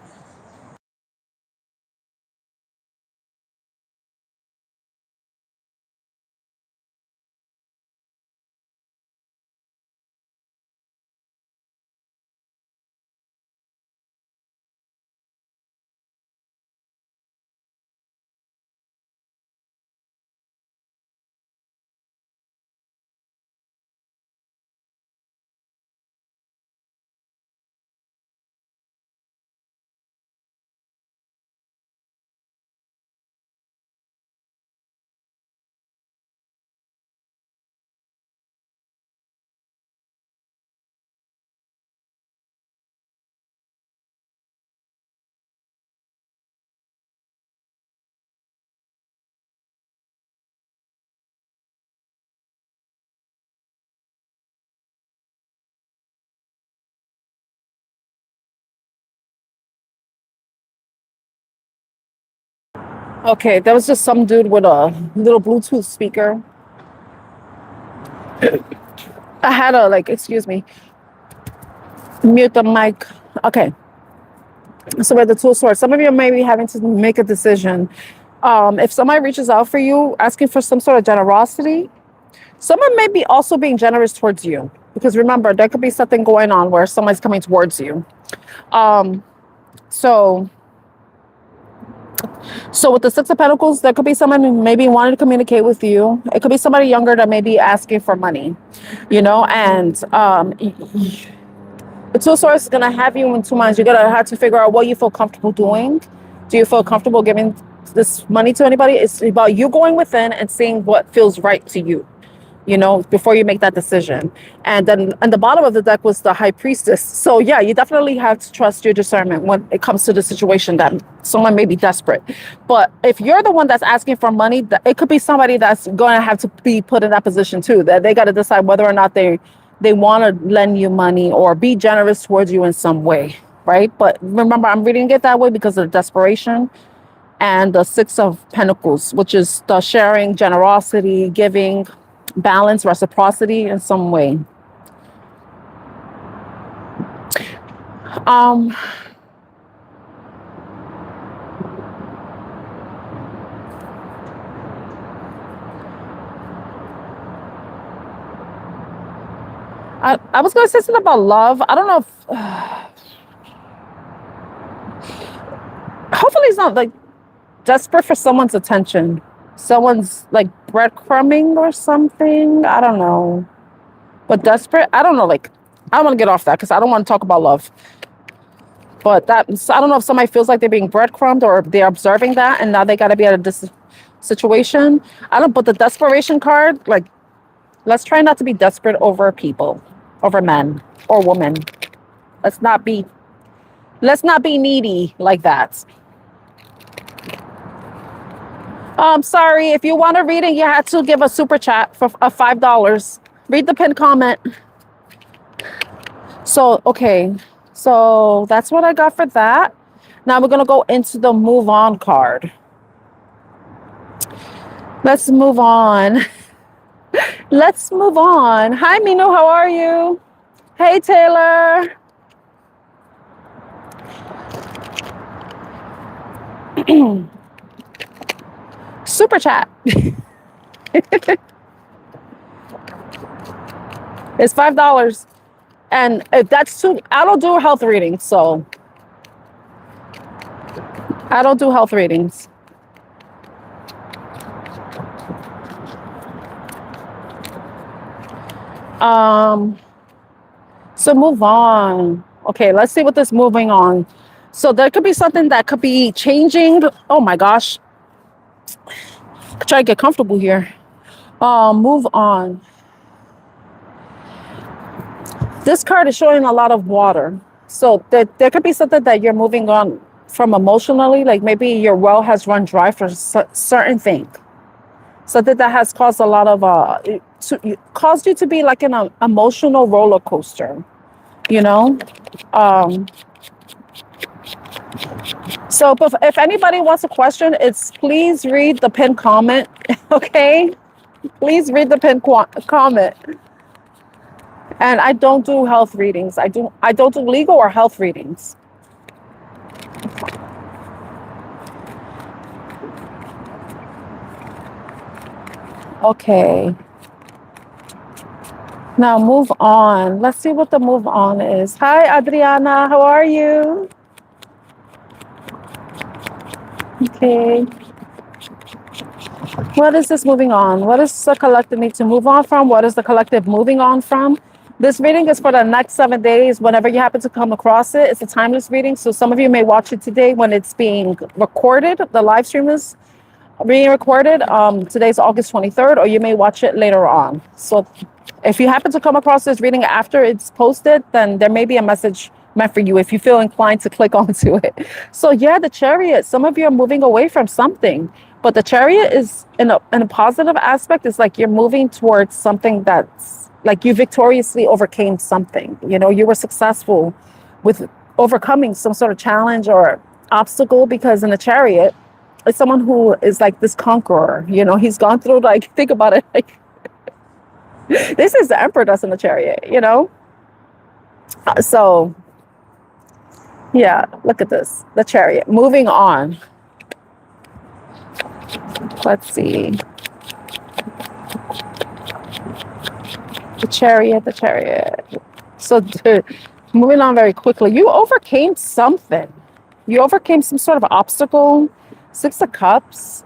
Okay, that was just some dude with a little Bluetooth speaker. I had to excuse me, mute the mic. Okay. So with the Two of Swords, some of you may be having to make a decision. If somebody reaches out for you, asking for some sort of generosity, someone may be also being generous towards you. Because remember, there could be something going on where someone's coming towards you. So with the Six of Pentacles, there could be someone who maybe wanted to communicate with you. It could be somebody younger that may be asking for money, you know, and the Two of Swords is going to have you in two minds. You're going to have to figure out what you feel comfortable doing. Do you feel comfortable giving this money to anybody? It's about you going within and seeing what feels right to you, you know, before you make that decision. And then on the bottom of the deck was the High Priestess. So yeah, you definitely have to trust your discernment when it comes to the situation that someone may be desperate. But if you're the one that's asking for money, it could be somebody that's going to have to be put in that position too, that they got to decide whether or not they want to lend you money or be generous towards you in some way, right? But remember, I'm reading it that way because of desperation. and the Six of Pentacles, which is the sharing, generosity, giving, balance, reciprocity in some way. Um, I was going to say something about love. I don't know if, hopefully it's not like desperate for someone's attention. Someone's like breadcrumbing or something. I don't know. But desperate, I don't know. Like, I don't want to get off that because I don't want to talk about love. But that, I don't know if somebody feels like they're being breadcrumbed or they're observing that and now they got to be out of this situation. I don't, but the desperation card, like, let's try not to be desperate over people, over men or women. Let's not be needy like that. Sorry, if you want a reading, you had to give a super chat for $5. Read the pinned comment. So, okay. So that's what I got for that. Now we're going to go into the move on card. Let's move on. Let's move on. Hi, Minu. How are you? Hey, Taylor. Super chat. It's $5. And if that's too, I don't do health readings, so I don't do health readings. So move on. Okay, let's see what this moving on. So there could be something that could be changing. Oh my gosh. Try to get comfortable here. Move on. This card is showing a lot of water. So there could be something that you're moving on from emotionally. Like maybe your well has run dry for certain thing. Something that has caused a lot of, caused you to be like in an emotional roller coaster, you know? So if anybody wants a question, it's please read the pinned comment, okay? Please read the pinned comment. And I don't do health readings. I don't do legal or health readings. Okay. Now move on. Let's see what the move on is. Hi, Adriana. How are you? Okay. What is this moving on? What does the collective need to move on from? What is the collective moving on from? This reading is for the next 7 days. Whenever you happen to come across it, it's a timeless reading. So some of you may watch it today when it's being recorded. The live stream is being recorded. Today's August 23rd, or you may watch it later on. So if you happen to come across this reading after it's posted, then there may be a message meant for you if you feel inclined to click onto it. So yeah, the Chariot, some of you are moving away from something, but the Chariot is in a positive aspect. It's like you're moving towards something that's like you victoriously overcame something. You know, you were successful with overcoming some sort of challenge or obstacle, because in the Chariot, it's someone who is like this conqueror. You know, he's gone through, like, think about it, like this is the Emperor that's in the Chariot, you know? So yeah, look at this, the Chariot. Moving on. Let's see. The Chariot. So moving on very quickly. You overcame something. You overcame some sort of obstacle. Six of Cups.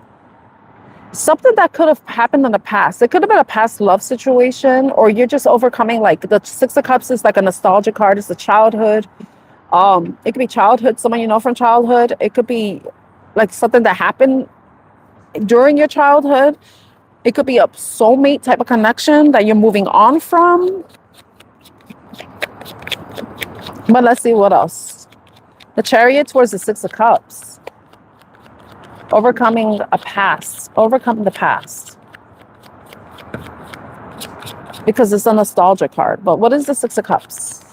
Something that could have happened in the past. It could have been a past love situation, or you're just overcoming, like the Six of Cups is like a nostalgia card. It's the childhood. It could be childhood, someone you know from childhood. It could be like something that happened during your childhood. It could be a soulmate type of connection that you're moving on from. But let's see what else. The Chariot towards the Six of Cups. Overcoming a past. Overcoming the past. Because it's a nostalgia card. But what is the Six of Cups?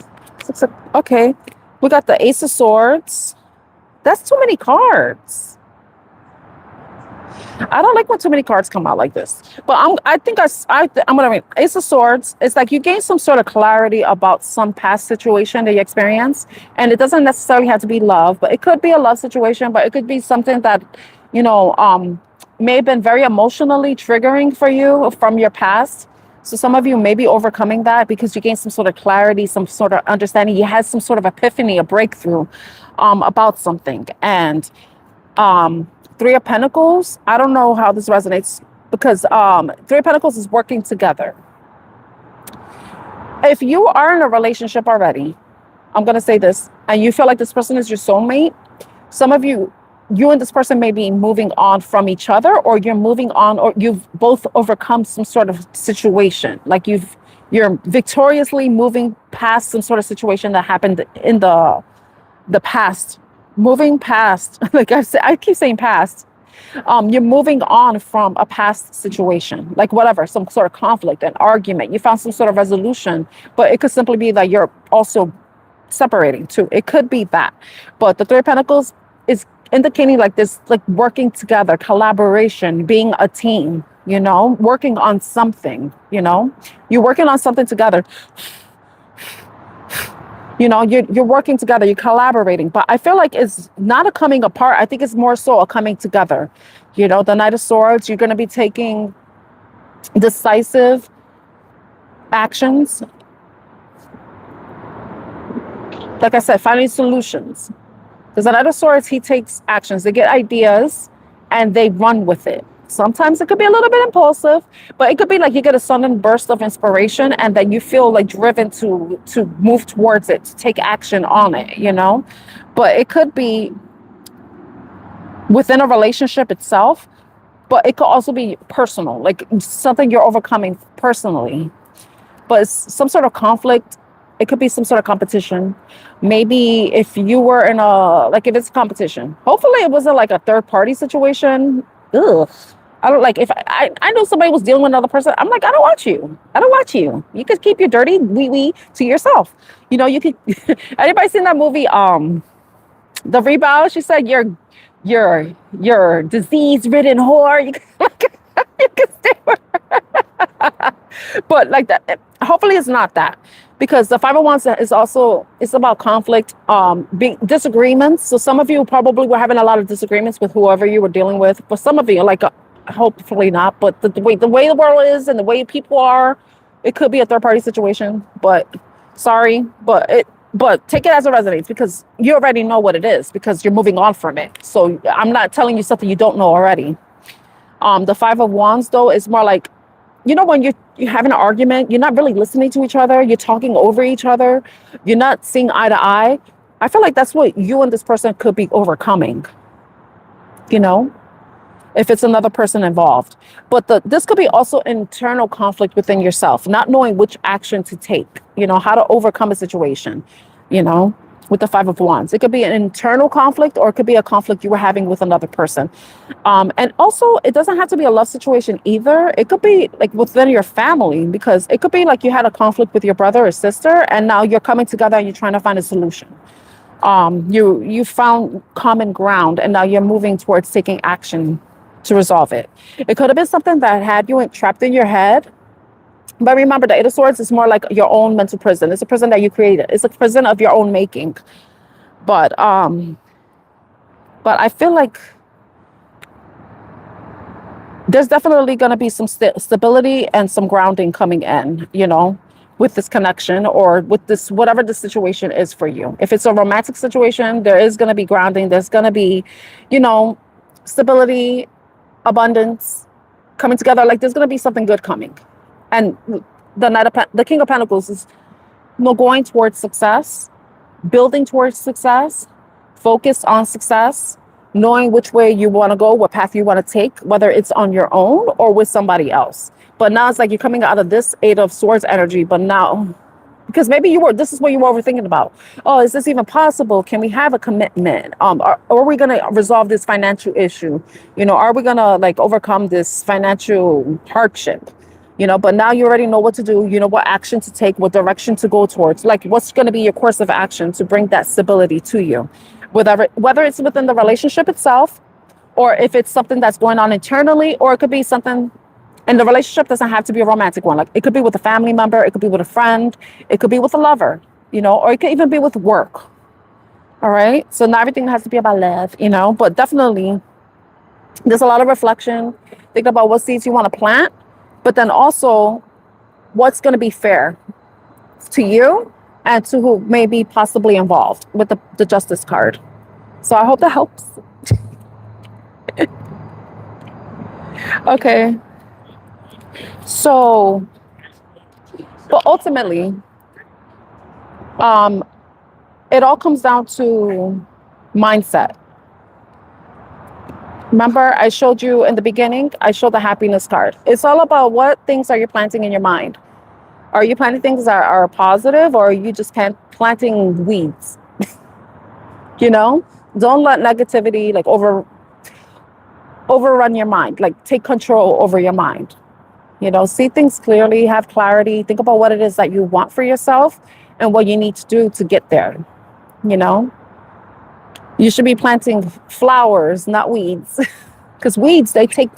Okay. We got the Ace of Swords. That's too many cards. I don't like when too many cards come out like this. But I'm gonna read Ace of Swords. It's like you gain some sort of clarity about some past situation that you experienced, and it doesn't necessarily have to be love, but it could be a love situation, but it could be something that you know may have been very emotionally triggering for you from your past. So some of you may be overcoming that because you gain some sort of clarity, some sort of understanding. You had some sort of epiphany, a breakthrough about something, and Three of Pentacles, I don't know how this resonates because Three of Pentacles is working together. If you are in a relationship already, I'm going to say this, and you feel like this person is your soulmate, some of you and this person may be moving on from each other, or you're moving on, or you've both overcome some sort of situation. Like you're victoriously moving past some sort of situation that happened in the past. Moving past, like I keep saying past. You're moving on from a past situation, like whatever, some sort of conflict, an argument. You found some sort of resolution, but it could simply be that you're also separating too. It could be that. But the Three of Pentacles is indicating like this, like working together, collaboration, being a team, you know, working on something, you know, you're working on something together. You know, you're working together, you're collaborating, but I feel like it's not a coming apart. I think it's more so a coming together. You know, the Knight of Swords, you're going to be taking decisive actions. Like I said, finding solutions. Because the Knight of Swords, he takes actions. They get ideas and they run with it. Sometimes it could be a little bit impulsive, but it could be like you get a sudden burst of inspiration and then you feel like driven to move towards it, to take action on it, you know? But it could be within a relationship itself, but it could also be personal, like something you're overcoming personally. But it's some sort of conflict. It could be some sort of competition. Maybe if you were in like if it's a competition, hopefully it wasn't like a third party situation. Ugh. I don't like if I know somebody was dealing with another person. I'm like, I don't want you. I don't want you. You could keep your dirty wee to yourself. You know, you could. Anybody seen that movie? The Rebound. She said, "You're disease-ridden whore." You can stay with her. But like that. Hopefully, it's not that. Because the 5 of Wands is also, it's about conflict, disagreements. So some of you probably were having a lot of disagreements with whoever you were dealing with. But some of you, like, hopefully not. But the way the world is and the way people are, it could be a third party situation. But sorry, but take it as it resonates because you already know what it is because you're moving on from it. So I'm not telling you something you don't know already. The 5 of Wands, though, is more like, you know, when you're having an argument, you're not really listening to each other. You're talking over each other. You're not seeing eye to eye. I feel like that's what you and this person could be overcoming, you know, if it's another person involved. But this could be also internal conflict within yourself, not knowing which action to take, you know, how to overcome a situation, you know, with the 5 of Wands. It could be an internal conflict or it could be a conflict you were having with another person. And also, it doesn't have to be a love situation either. It could be like within your family because it could be like you had a conflict with your brother or sister and now you're coming together and you're trying to find a solution. You found common ground and now you're moving towards taking action to resolve it. It could have been something that had you trapped in your head. But remember, the 8 of Swords is more like your own mental prison. It's a prison that you created. It's a prison of your own making. But I feel like there's definitely going to be some stability and some grounding coming in, you know, with this connection or with this, whatever the situation is for you. If it's a romantic situation, there is going to be grounding. There's going to be, you know, stability, abundance coming together. Like there's going to be something good coming. And the King of Pentacles is, you know, going towards success, building towards success, focus on success, knowing which way you want to go, what path you want to take, whether it's on your own or with somebody else. But now it's like you're coming out of this 8 of Swords energy, but now, because maybe this is what you were overthinking about. Oh, is this even possible? Can we have a commitment? Are we going to resolve this financial issue? You know, are we going to like overcome this financial hardship? You know, but now you already know what to do. You know what action to take, what direction to go towards, like what's going to be your course of action to bring that stability to you, whether it's within the relationship itself or if it's something that's going on internally, or it could be something. And the relationship doesn't have to be a romantic one. Like it could be with a family member, it could be with a friend, it could be with a lover, you know, or it could even be with work. All right. So not everything has to be about love, you know, but definitely there's a lot of reflection. Think about what seeds you want to plant, but then also what's going to be fair to you and to who may be possibly involved with the justice card. So I hope that helps. Okay. So, but ultimately, it all comes down to mindset. Remember, I showed you in the beginning, I showed the happiness card. It's all about what things are you planting in your mind. Are you planting things that are positive, or are you just planting weeds? You know, don't let negativity like overrun your mind, like take control over your mind. You know, see things clearly, have clarity, think about what it is that you want for yourself and what you need to do to get there. You know, you should be planting flowers, not weeds, because weeds, they take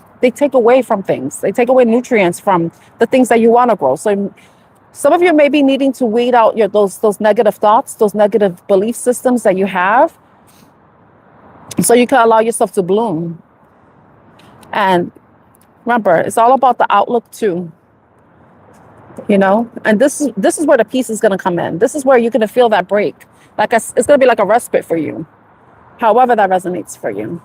away from things. They take away nutrients from the things that you want to grow. So some of you may be needing to weed out those negative thoughts, those negative belief systems that you have, so you can allow yourself to bloom. And remember, it's all about the outlook too. You know, and this is where the peace is going to come in. This is where you're going to feel that break. Like it's going to be like a respite for you, however that resonates for you.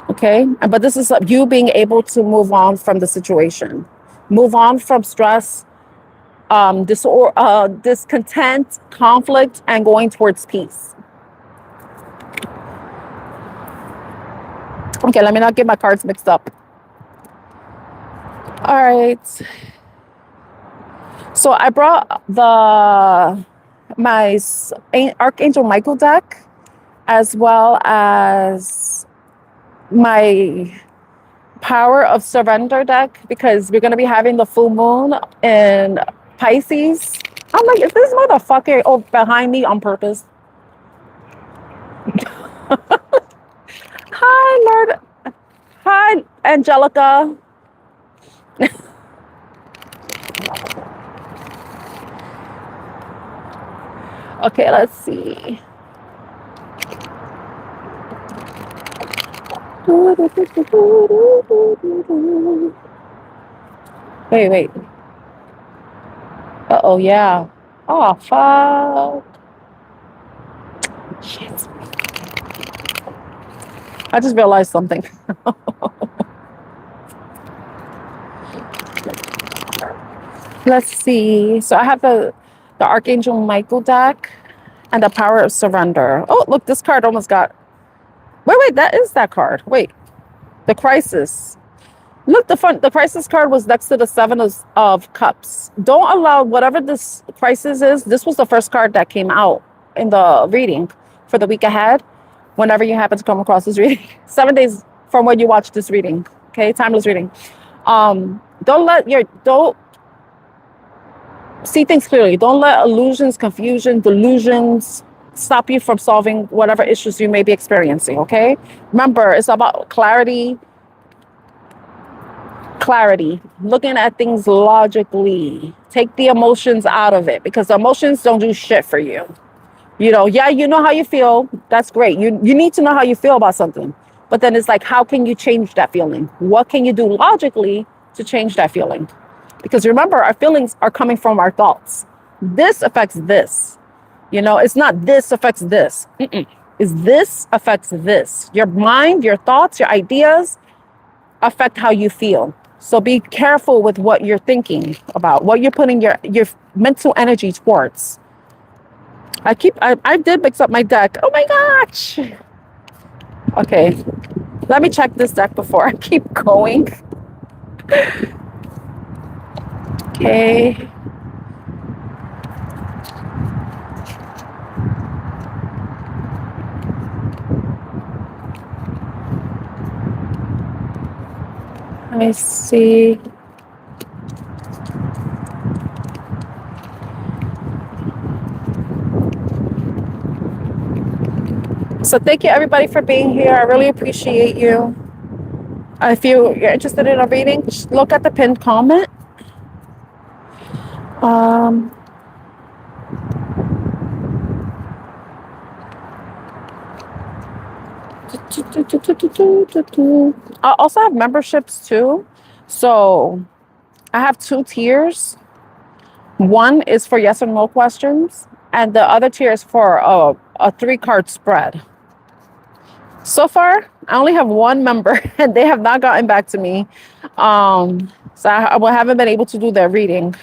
Okay, but this is you being able to move on from the situation, move on from stress, discontent, conflict, and going towards peace. Okay, let me not get my cards mixed up. All right. So I brought my Archangel Michael deck, as well as my Power of Surrender deck, because we're going to be having the full moon in Pisces. I'm like, is this motherfucker behind me on purpose? Hi, Lord. Hi, Angelica. Okay, let's see. Wait. Uh-oh, yeah. Oh, fuck. Shit. I just realized something. Let's see. So I have the Archangel Michael deck and the Power of Surrender. Oh, look, this card almost got... Wait, that is that card. Wait. The Crisis. Look, the Crisis card was next to the Seven of Cups. Don't allow whatever this crisis is. This was the first card that came out in the reading for the week ahead. Whenever you happen to come across this reading, 7 days from when you watch this reading. Okay, timeless reading. Don't see things clearly. Don't let illusions, confusion, delusions stop you from solving whatever issues you may be experiencing. Okay, remember, it's about clarity, looking at things logically. Take the emotions out of it, because the emotions don't do shit for you. You know, yeah, you know how you feel. That's great. You need to know how you feel about something. But then it's like, how can you change that feeling? What can you do logically to change that feeling? Because remember, our feelings are coming from our thoughts. This affects this. You know, it's not this affects this. It's this affects this. Your mind, your thoughts, your ideas affect how you feel. So be careful with what you're thinking about, what you're putting your mental energy towards. I did mix up my deck. Oh my gosh. Okay. Let me check this deck before I keep going. Okay. Let me see. So thank you everybody for being here. I really appreciate you. If you're interested in a reading, look at the pinned comment. Um, I also have memberships too. So I have 2 tiers. One is for yes or no questions, and the other tier is for a 3-card spread. So far, I only have one member, and they have not gotten back to me. So I haven't been able to do their reading.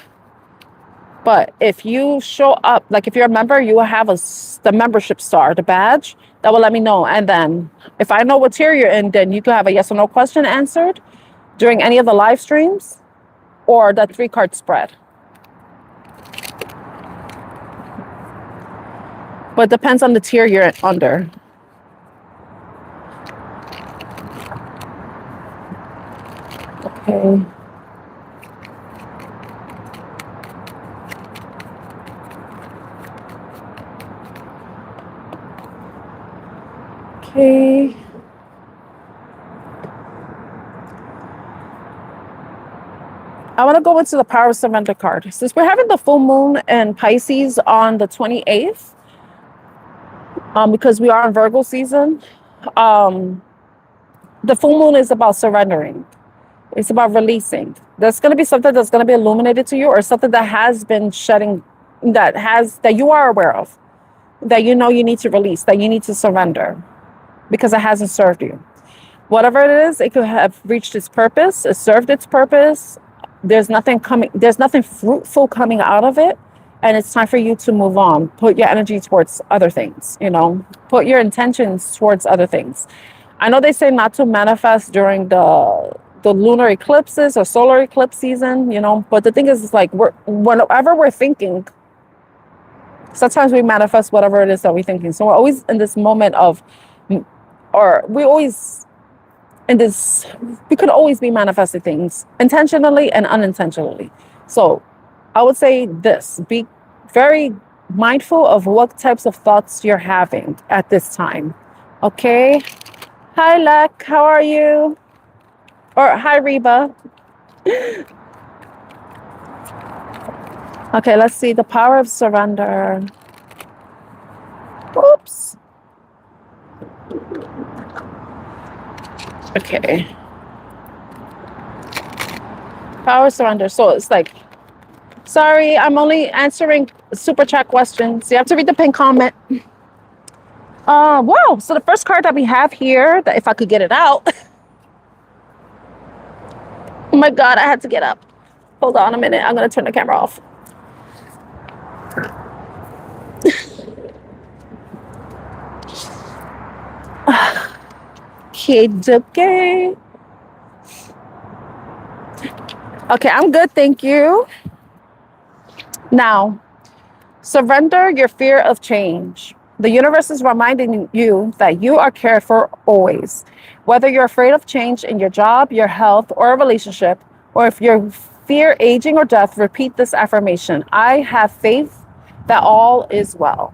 But if you show up, like if you're a member, you will have the membership star, the badge that will let me know. And then if I know what tier you're in, then you can have a yes or no question answered during any of the live streams or the 3-card spread. But it depends on the tier you're under. Okay. Okay. I want to go into the power of surrender card. Since we're having the full moon in Pisces on the 28th, because we are in Virgo season, the full moon is about surrendering. It's about releasing. There's going to be something that's going to be illuminated to you, or something that has been shedding, that you are aware of, that you know you need to release, that you need to surrender because it hasn't served you. Whatever it is, it could have reached its purpose, it served its purpose. There's nothing fruitful coming out of it, and it's time for you to move on. Put your energy towards other things, put your intentions towards other things. I know they say not to manifest during the lunar eclipses or solar eclipse season, but the thing is like whenever we're thinking, sometimes we manifest whatever it is that we're thinking. So we're always in this moment of, or we always in this, we could always be manifesting things intentionally and unintentionally. So I would say this: be very mindful of what types of thoughts you're having at this time. Okay. Hi, Lek. How are you? Or hi, Reba. Okay, let's see. The power of surrender. Oops. Okay. Power of surrender. So it's like, sorry, I'm only answering super chat questions. You have to read the pin comment. Wow. So the first card that we have here, that if I could get it out. Oh my God, I had to get up. Hold on a minute. I'm going to turn the camera off. Okay. Okay, I'm good. Thank you. Now, surrender your fear of change. The universe is reminding you that you are cared for always. Whether you're afraid of change in your job, your health, or a relationship, or if you fear aging or death, repeat this affirmation. I have faith that all is well.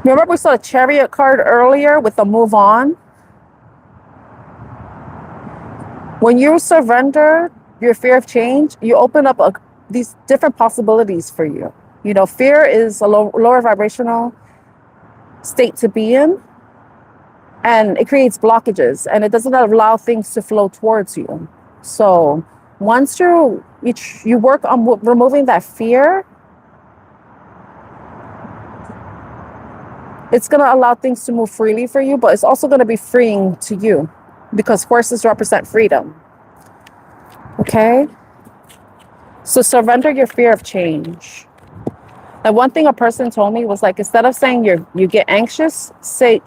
Remember we saw the Chariot card earlier with the move on? When you surrender your fear of change, you open up these different possibilities for you. Fear is a lower vibrational state to be in, and it creates blockages, and it doesn't allow things to flow towards you. So once you work on removing that fear, it's going to allow things to move freely for you, but it's also going to be freeing to you because horses represent freedom. Okay? So surrender your fear of change. And one thing a person told me was like, instead of saying you get anxious,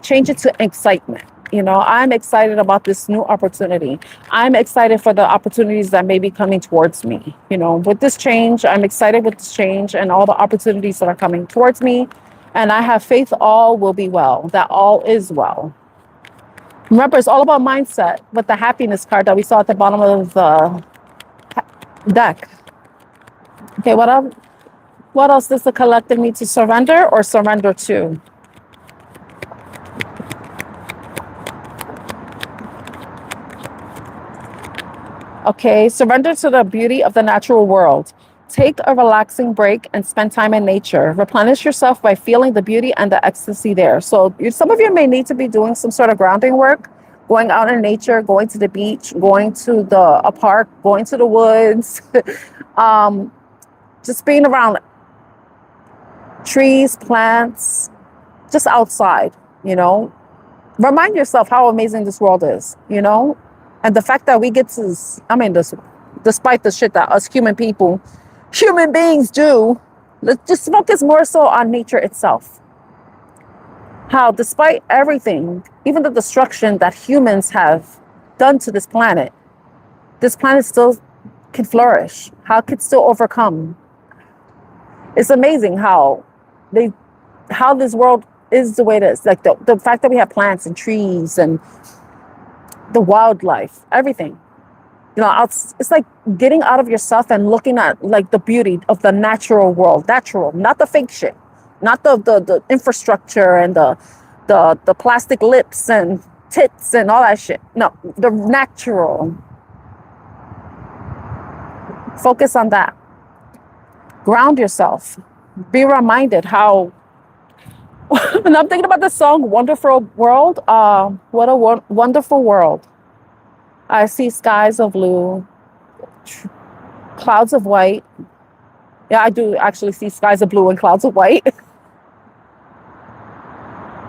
change it to excitement. I'm excited about this new opportunity. I'm excited for the opportunities that may be coming towards me. With this change, I'm excited with this change and all the opportunities that are coming towards me. And I have faith all will be well, that all is well. Remember, it's all about mindset with the happiness card that we saw at the bottom of the deck. Okay, what else does the collective need to surrender or surrender to? Okay, surrender to the beauty of the natural world. Take a relaxing break and spend time in nature. Replenish yourself by feeling the beauty and the ecstasy there. So, some of you may need to be doing some sort of grounding work, going out in nature, going to the beach, going to a park, going to the woods, um, just being around trees, plants, just outside, you know. Remind yourself how amazing this world is, you know, and the fact that we get to, despite the shit that us human beings do, let's just focus more so on nature itself. How, despite everything, even the destruction that humans have done to this planet still can flourish, how it can still overcome. It's amazing how this world is the way it is. Like the fact that we have plants and trees and the wildlife, everything. You know, it's like getting out of yourself and looking at like the beauty of the natural world, natural, not the fake shit, not the infrastructure and the plastic lips and tits and all that shit. No, the natural. Focus on that. Ground yourself. Be reminded how. And I'm thinking about the song "Wonderful World." What a wonderful world. I see skies of blue, clouds of white. Yeah, I do actually see skies of blue and clouds of white.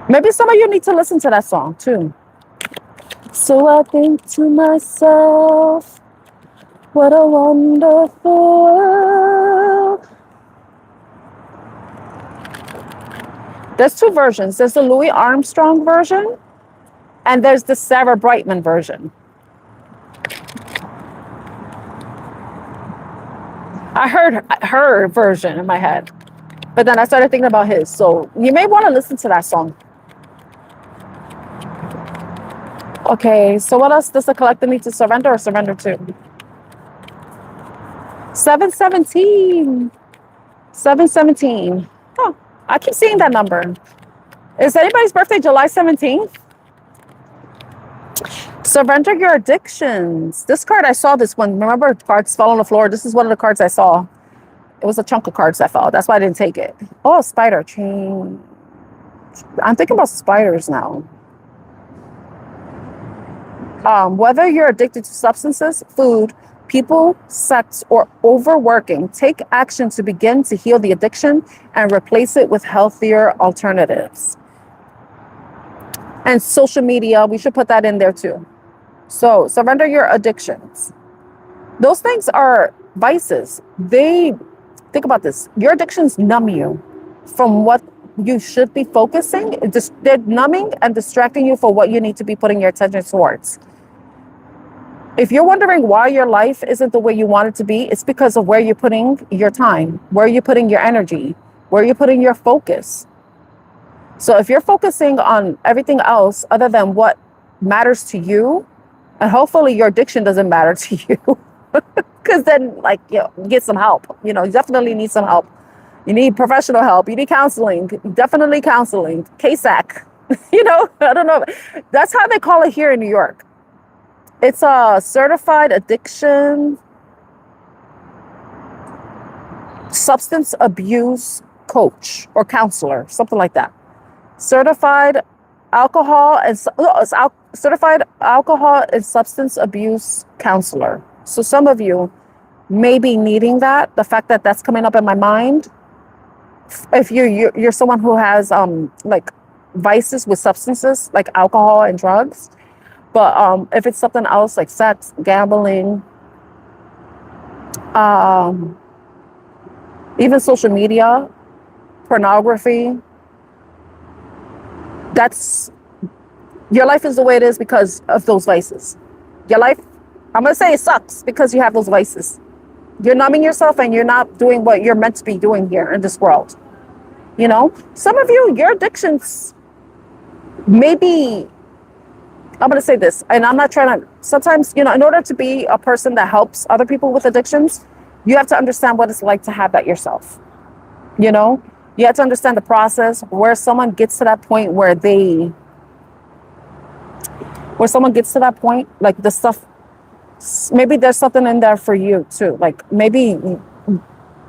Maybe some of you need to listen to that song too. So I think to myself, what a wonderful world. There's two versions. There's the Louis Armstrong version, and there's the Sarah Brightman version. I heard her version in my head, but then I started thinking about his. So you may want to listen to that song. Okay, so what else does the collective need to surrender or surrender to? 717. 717. Oh, I keep seeing that number. Is anybody's birthday July 17th? Surrender your addictions. This card, I saw this one. Remember, cards fell on the floor. This is one of the cards I saw. It was a chunk of cards that fell. That's why I didn't take it. Oh, spider chain. I'm thinking about spiders now. Whether you're addicted to substances, food, people, sex, or overworking, take action to begin to heal the addiction and replace it with healthier alternatives. And social media, we should put that in there too. So surrender your addictions. Those things are vices. Think about this. Your addictions numb you from what you should be focusing. They're numbing and distracting you for what you need to be putting your attention towards. If you're wondering why your life isn't the way you want it to be, it's because of where you're putting your time, where you're putting your energy, where you're putting your focus. So if you're focusing on everything else other than what matters to you, and hopefully your addiction doesn't matter to you, because then get some help. You definitely need some help. You need professional help. You need counseling, definitely counseling, KSAC. I don't know. That's how they call it here in New York. It's a certified addiction substance abuse coach or counselor, something like that. Certified alcohol and substance abuse counselor. So some of you may be needing that. The fact that that's coming up in my mind. If you're someone who has vices with substances like alcohol and drugs. But if it's something else like sex, gambling, even social media, pornography, your life is the way it is because of those vices. Your life, I'm going to say it sucks because you have those vices. You're numbing yourself and you're not doing what you're meant to be doing here in this world. Some of you, your addictions, maybe, I'm going to say this, and I'm not trying to, sometimes, in order to be a person that helps other people with addictions, you have to understand what it's like to have that yourself. You have to understand the process where someone gets to that point like the stuff, maybe there's something in there for you too. Like maybe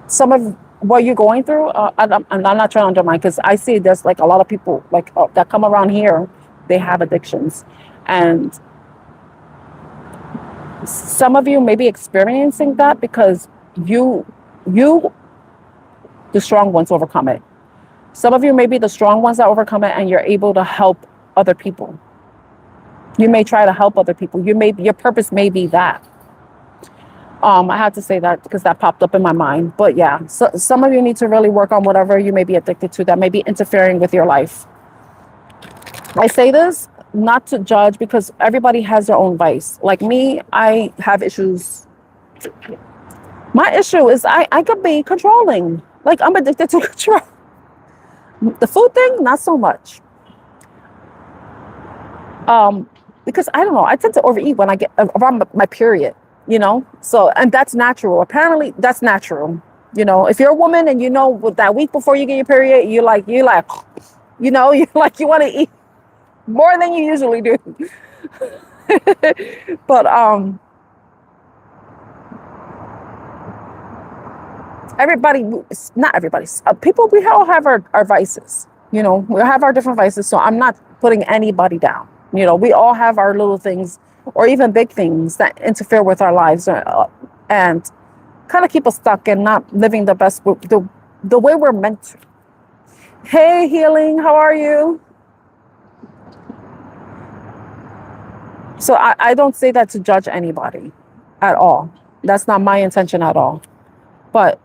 some of what you're going through, I'm not trying to undermine, because I see there's like a lot of people like that come around here, they have addictions. And some of you may be experiencing that because you, the strong ones, overcome it. Some of you may be the strong ones that overcome it, and you're able to help other people. You may try to help other people. Your purpose may be that. I had to say that because that popped up in my mind. But yeah, so some of you need to really work on whatever you may be addicted to that may be interfering with your life. I say this not to judge, because everybody has their own vice. Like me, I have issues. My issue is I could be controlling. Like I'm addicted to control. The food thing, not so much. Because I don't know, I tend to overeat when I get around my period. So, and that's natural. Apparently that's natural. If you're a woman and that week before you get your period, you like you like you want to eat more than you usually do. But not everybody, people, we all have our vices. We have our different vices. So I'm not putting anybody down. We all have our little things, or even big things that interfere with our lives, and kind of keep us stuck and not living the best, the way we're meant to. Hey, Healing, how are you? So I don't say that to judge anybody at all. That's not my intention at all. But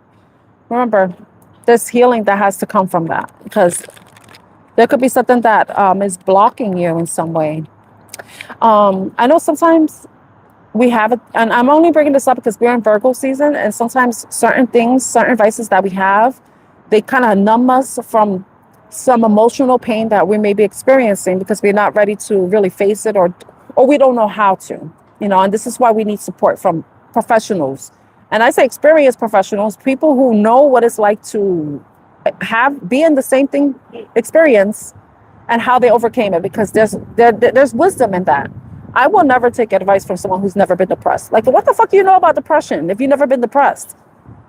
remember, there's healing that has to come from that, because there could be something that is blocking you in some way. I know sometimes we have it, and I'm only bringing this up because we're in Virgo season, and sometimes certain vices that we have, they kind of numb us from some emotional pain that we may be experiencing, because we're not ready to really face it, or we don't know how to, and this is why we need support from professionals. And I say experienced professionals, people who know what it's like to be in the same thing experience, and how they overcame it, because there's wisdom in that. I will never take advice from someone who's never been depressed. Like, what the fuck do you know about depression if you've never been depressed?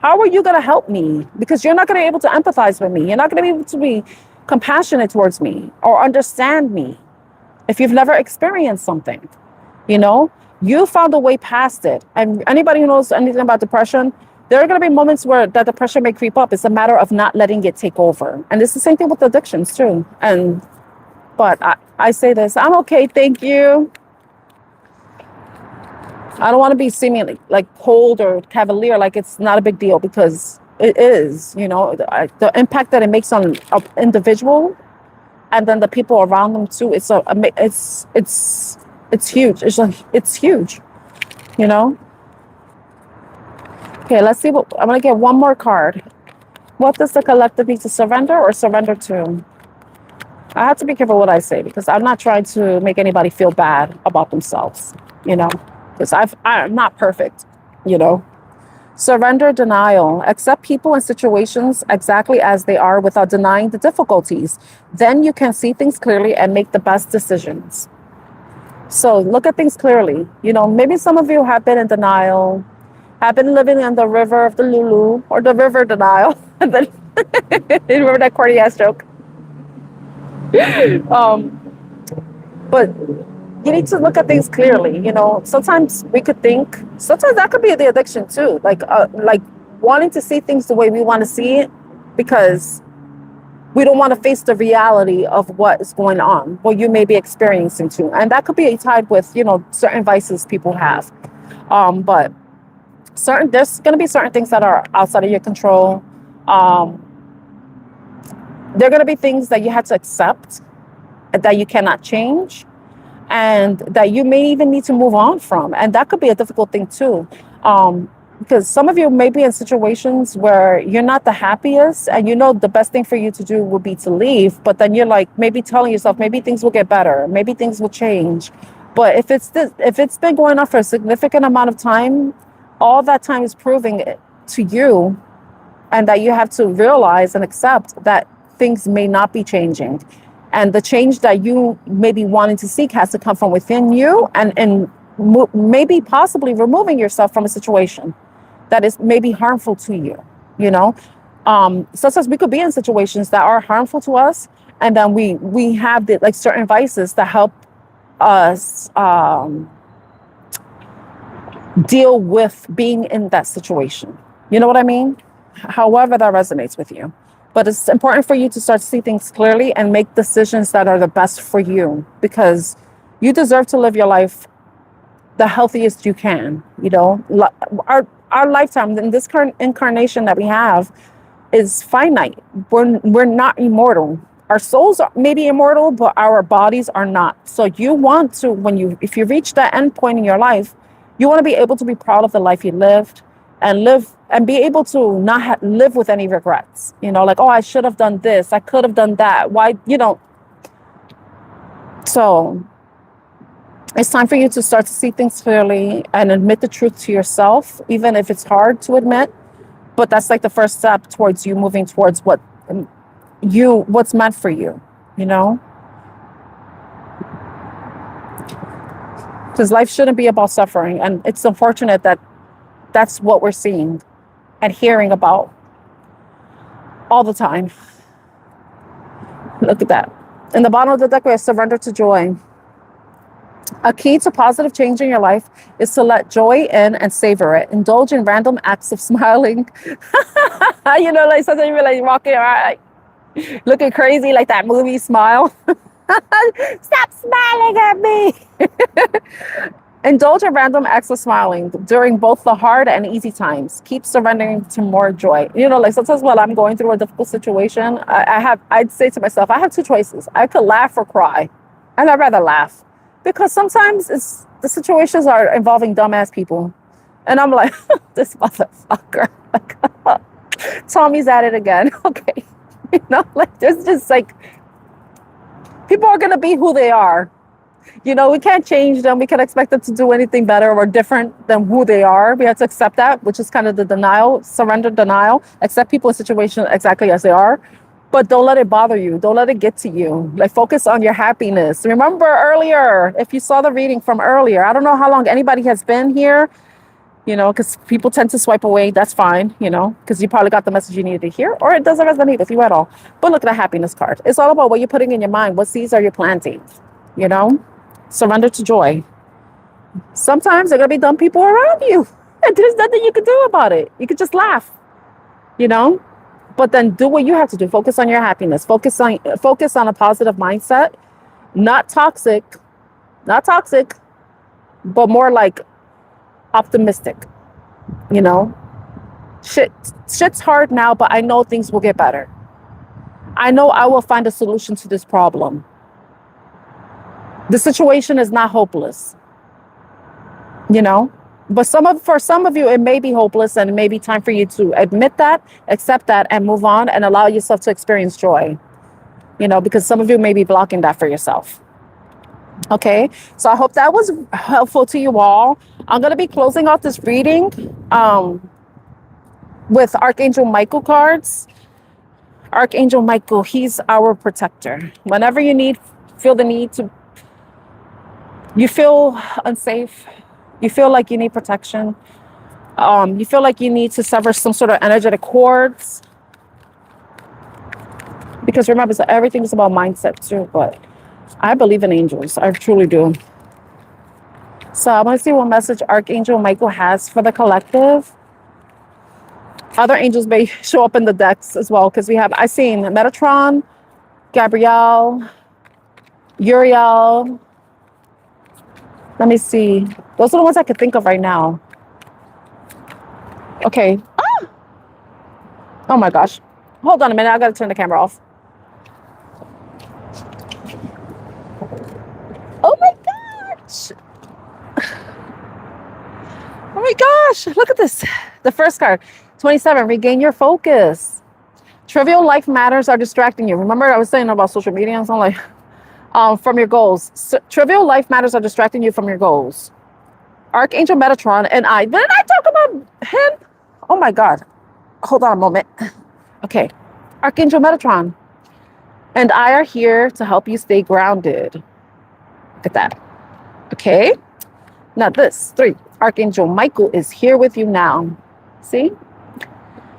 How are you going to help me? Because you're not going to be able to empathize with me. You're not going to be able to be compassionate towards me or understand me if you've never experienced something. You found a way past it. And anybody who knows anything about depression, there are going to be moments where that depression may creep up. It's a matter of not letting it take over. And it's the same thing with addictions too. But I say this, I'm okay, thank you. I don't want to be seemingly like cold or cavalier, like it's not a big deal, because it is. The impact that it makes on an individual, and then the people around them too. It's huge. It's huge. Okay, let's see I'm gonna get one more card. What does the collective need to surrender or surrender to? I have to be careful what I say, because I'm not trying to make anybody feel bad about themselves, because I'm not perfect, Surrender, denial. Accept people and situations exactly as they are without denying the difficulties. Then you can see things clearly and make the best decisions. So look at things clearly. Maybe some of you have been in denial, have been living on the river of the Lulu, or the river denial. And then remember that corny ass joke? But you need to look at things clearly. Sometimes we could think, sometimes that could be the addiction too. Like wanting to see things the way we want to see it, because we don't want to face the reality of what is going on, what you may be experiencing too. And that could be tied with, certain vices people have. But there's going to be certain things that are outside of your control. There are going to be things that you have to accept, that you cannot change, and that you may even need to move on from. And that could be a difficult thing too. Because some of you may be in situations where you're not the happiest, and the best thing for you to do would be to leave. But then you're like maybe telling yourself, maybe things will get better, maybe things will change. But if it's been going on for a significant amount of time, all that time is proving it to you, and that you have to realize and accept that things may not be changing. And the change that you may be wanting to seek has to come from within you, and maybe possibly removing yourself from a situation that is maybe harmful to you, you know? Sometimes we could be in situations that are harmful to us, and then we have the, like, certain vices that help us deal with being in that situation. You know what I mean? However that resonates with you. But it's important for you to start to see things clearly and make decisions that are the best for you, because you deserve to live your life the healthiest you can. You know, our lifetime in this current incarnation that we have is finite. We're not immortal. Our souls are maybe immortal, but our bodies are not. So you want to, if you reach that end point in your life, you want to be able to be proud of the life you lived, and be able to not live with any regrets. You know, like, oh, I should have done this, I could have done that. Why, you know? So it's time for you to start to see things clearly and admit the truth to yourself, even if it's hard to admit. But that's like the first step towards you moving towards what's meant for you, you know? Because life shouldn't be about suffering. And it's unfortunate that that's what we're seeing and hearing about all the time. Look at that. In the bottom of the deck, we have surrender to joy. A key to positive change in your life is to let joy in and savor it. Indulge in random acts of smiling. You know, like sometimes you're like walking around, like, looking crazy, like that movie Smile. Stop smiling at me. Indulge in random acts of smiling during both the hard and easy times. Keep surrendering to more joy. You know, like sometimes when I'm going through a difficult situation, I'd say to myself, I have two choices. I could laugh or cry. And I'd rather laugh, because sometimes the situations are involving dumbass people. And I'm like, this motherfucker. Like, Tommy's at it again. Okay. You know, like, there's just like, people are going to be who they are. You know, we can't change them. We can't expect them to do anything better or different than who they are. We have to accept that, which is kind of the denial, surrender denial. Accept people in situations exactly as they are. But don't let it bother you. Don't let it get to you. Like, focus on your happiness. Remember earlier, if you saw the reading from earlier, I don't know how long anybody has been here, you know, because people tend to swipe away. That's fine, you know, because you probably got the message you needed to hear, or it doesn't resonate with you at all. But look at the happiness card. It's all about what you're putting in your mind. What seeds are you planting, you know? Surrender to joy. Sometimes there are going to be dumb people around you, and there's nothing you can do about it. You could just laugh, you know? But then do what you have to do. Focus on your happiness. Focus on a positive mindset. Not toxic, but more like optimistic. You know, shit's hard now, but I know things will get better. I know I will find a solution to this problem. The situation is not hopeless. You know? But for some of you, it may be hopeless, and it may be time for you to admit that, accept that, and move on and allow yourself to experience joy. You know, because some of you may be blocking that for yourself. Okay, so I hope that was helpful to you all. I'm going to be closing out this reading with Archangel Michael cards. Archangel Michael, he's our protector. Whenever you feel the need to, you feel unsafe, you feel like you need protection, you feel like you need to sever some sort of energetic cords. Because remember, so everything is about mindset too, but I believe in angels. I truly do. So I want to see what message Archangel Michael has for the collective. Other angels may show up in the decks as well, because I've seen Metatron, Gabrielle, Uriel. Let me see. Those are the ones I could think of right now. Okay. Ah! Oh my gosh. Hold on a minute. I gotta turn the camera off. Oh my gosh. Oh my gosh. Look at this. The first card. 27. Regain your focus. Trivial life matters are distracting you. Remember I was saying about social media and something like from your goals. Trivial life matters are distracting you from your goals. Archangel Metatron and didn't I talk about him? Oh my God. Hold on a moment. Okay. Archangel Metatron and I are here to help you stay grounded. Look at that. Okay. Now this, 3, Archangel Michael is here with you now. See?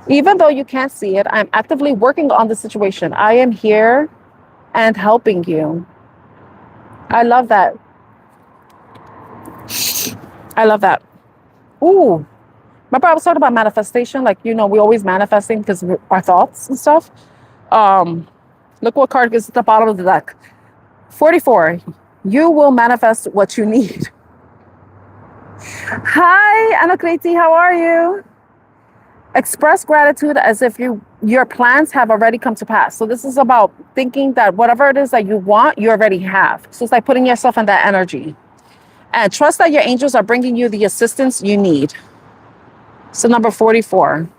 Even though you can't see it, I'm actively working on the situation. I am here and helping you. I love that. I love that. Ooh. Remember I was talking about manifestation? Like, you know, we always manifesting because of our thoughts and stuff. Look what card is at the bottom of the deck. 44. You will manifest what you need. Hi, Anakriti. How are you? Express gratitude as if your plans have already come to pass. So this is about thinking that whatever it is that you want, you already have. So it's like putting yourself in that energy. And trust that your angels are bringing you the assistance you need. So number 44.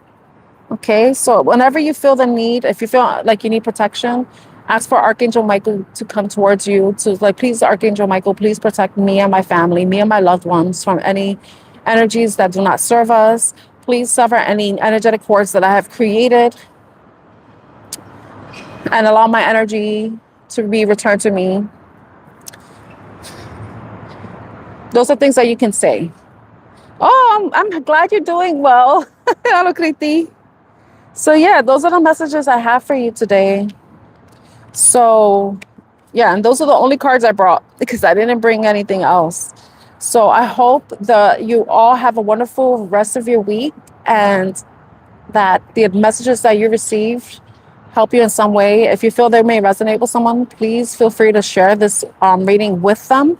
Okay, so whenever you feel the need, if you feel like you need protection, ask for Archangel Michael to come towards you. To like, please, Archangel Michael, please protect me and my family, me and my loved ones from any energies that do not serve us. Please sever any energetic cords that I have created and allow my energy to be returned to me. Those are things that you can say. Oh, I'm glad you're doing well, Anukriti. So yeah, those are the messages I have for you today. So yeah, and those are the only cards I brought because I didn't bring anything else. So I hope that you all have a wonderful rest of your week and that the messages that you received help you in some way. If you feel they may resonate with someone, please feel free to share this reading with them.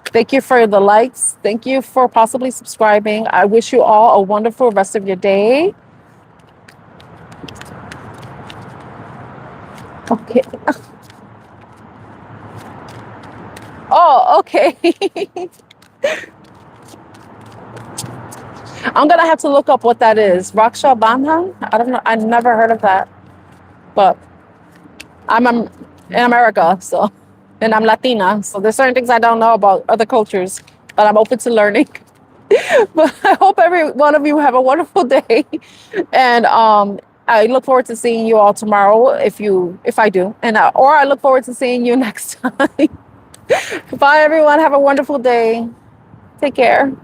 Thank you for the likes. Thank you for possibly subscribing. I wish you all a wonderful rest of your day. Okay. Oh, okay. I'm gonna have to look up what that is. Raksha Bandhan? I don't know. I never heard of that. But I'm in America, so, and I'm Latina, so there's certain things I don't know about other cultures, but I'm open to learning. But I hope every one of you have a wonderful day, and I look forward to seeing you all tomorrow if I do, and or I look forward to seeing you next time. Bye, everyone. Have a wonderful day. Take care.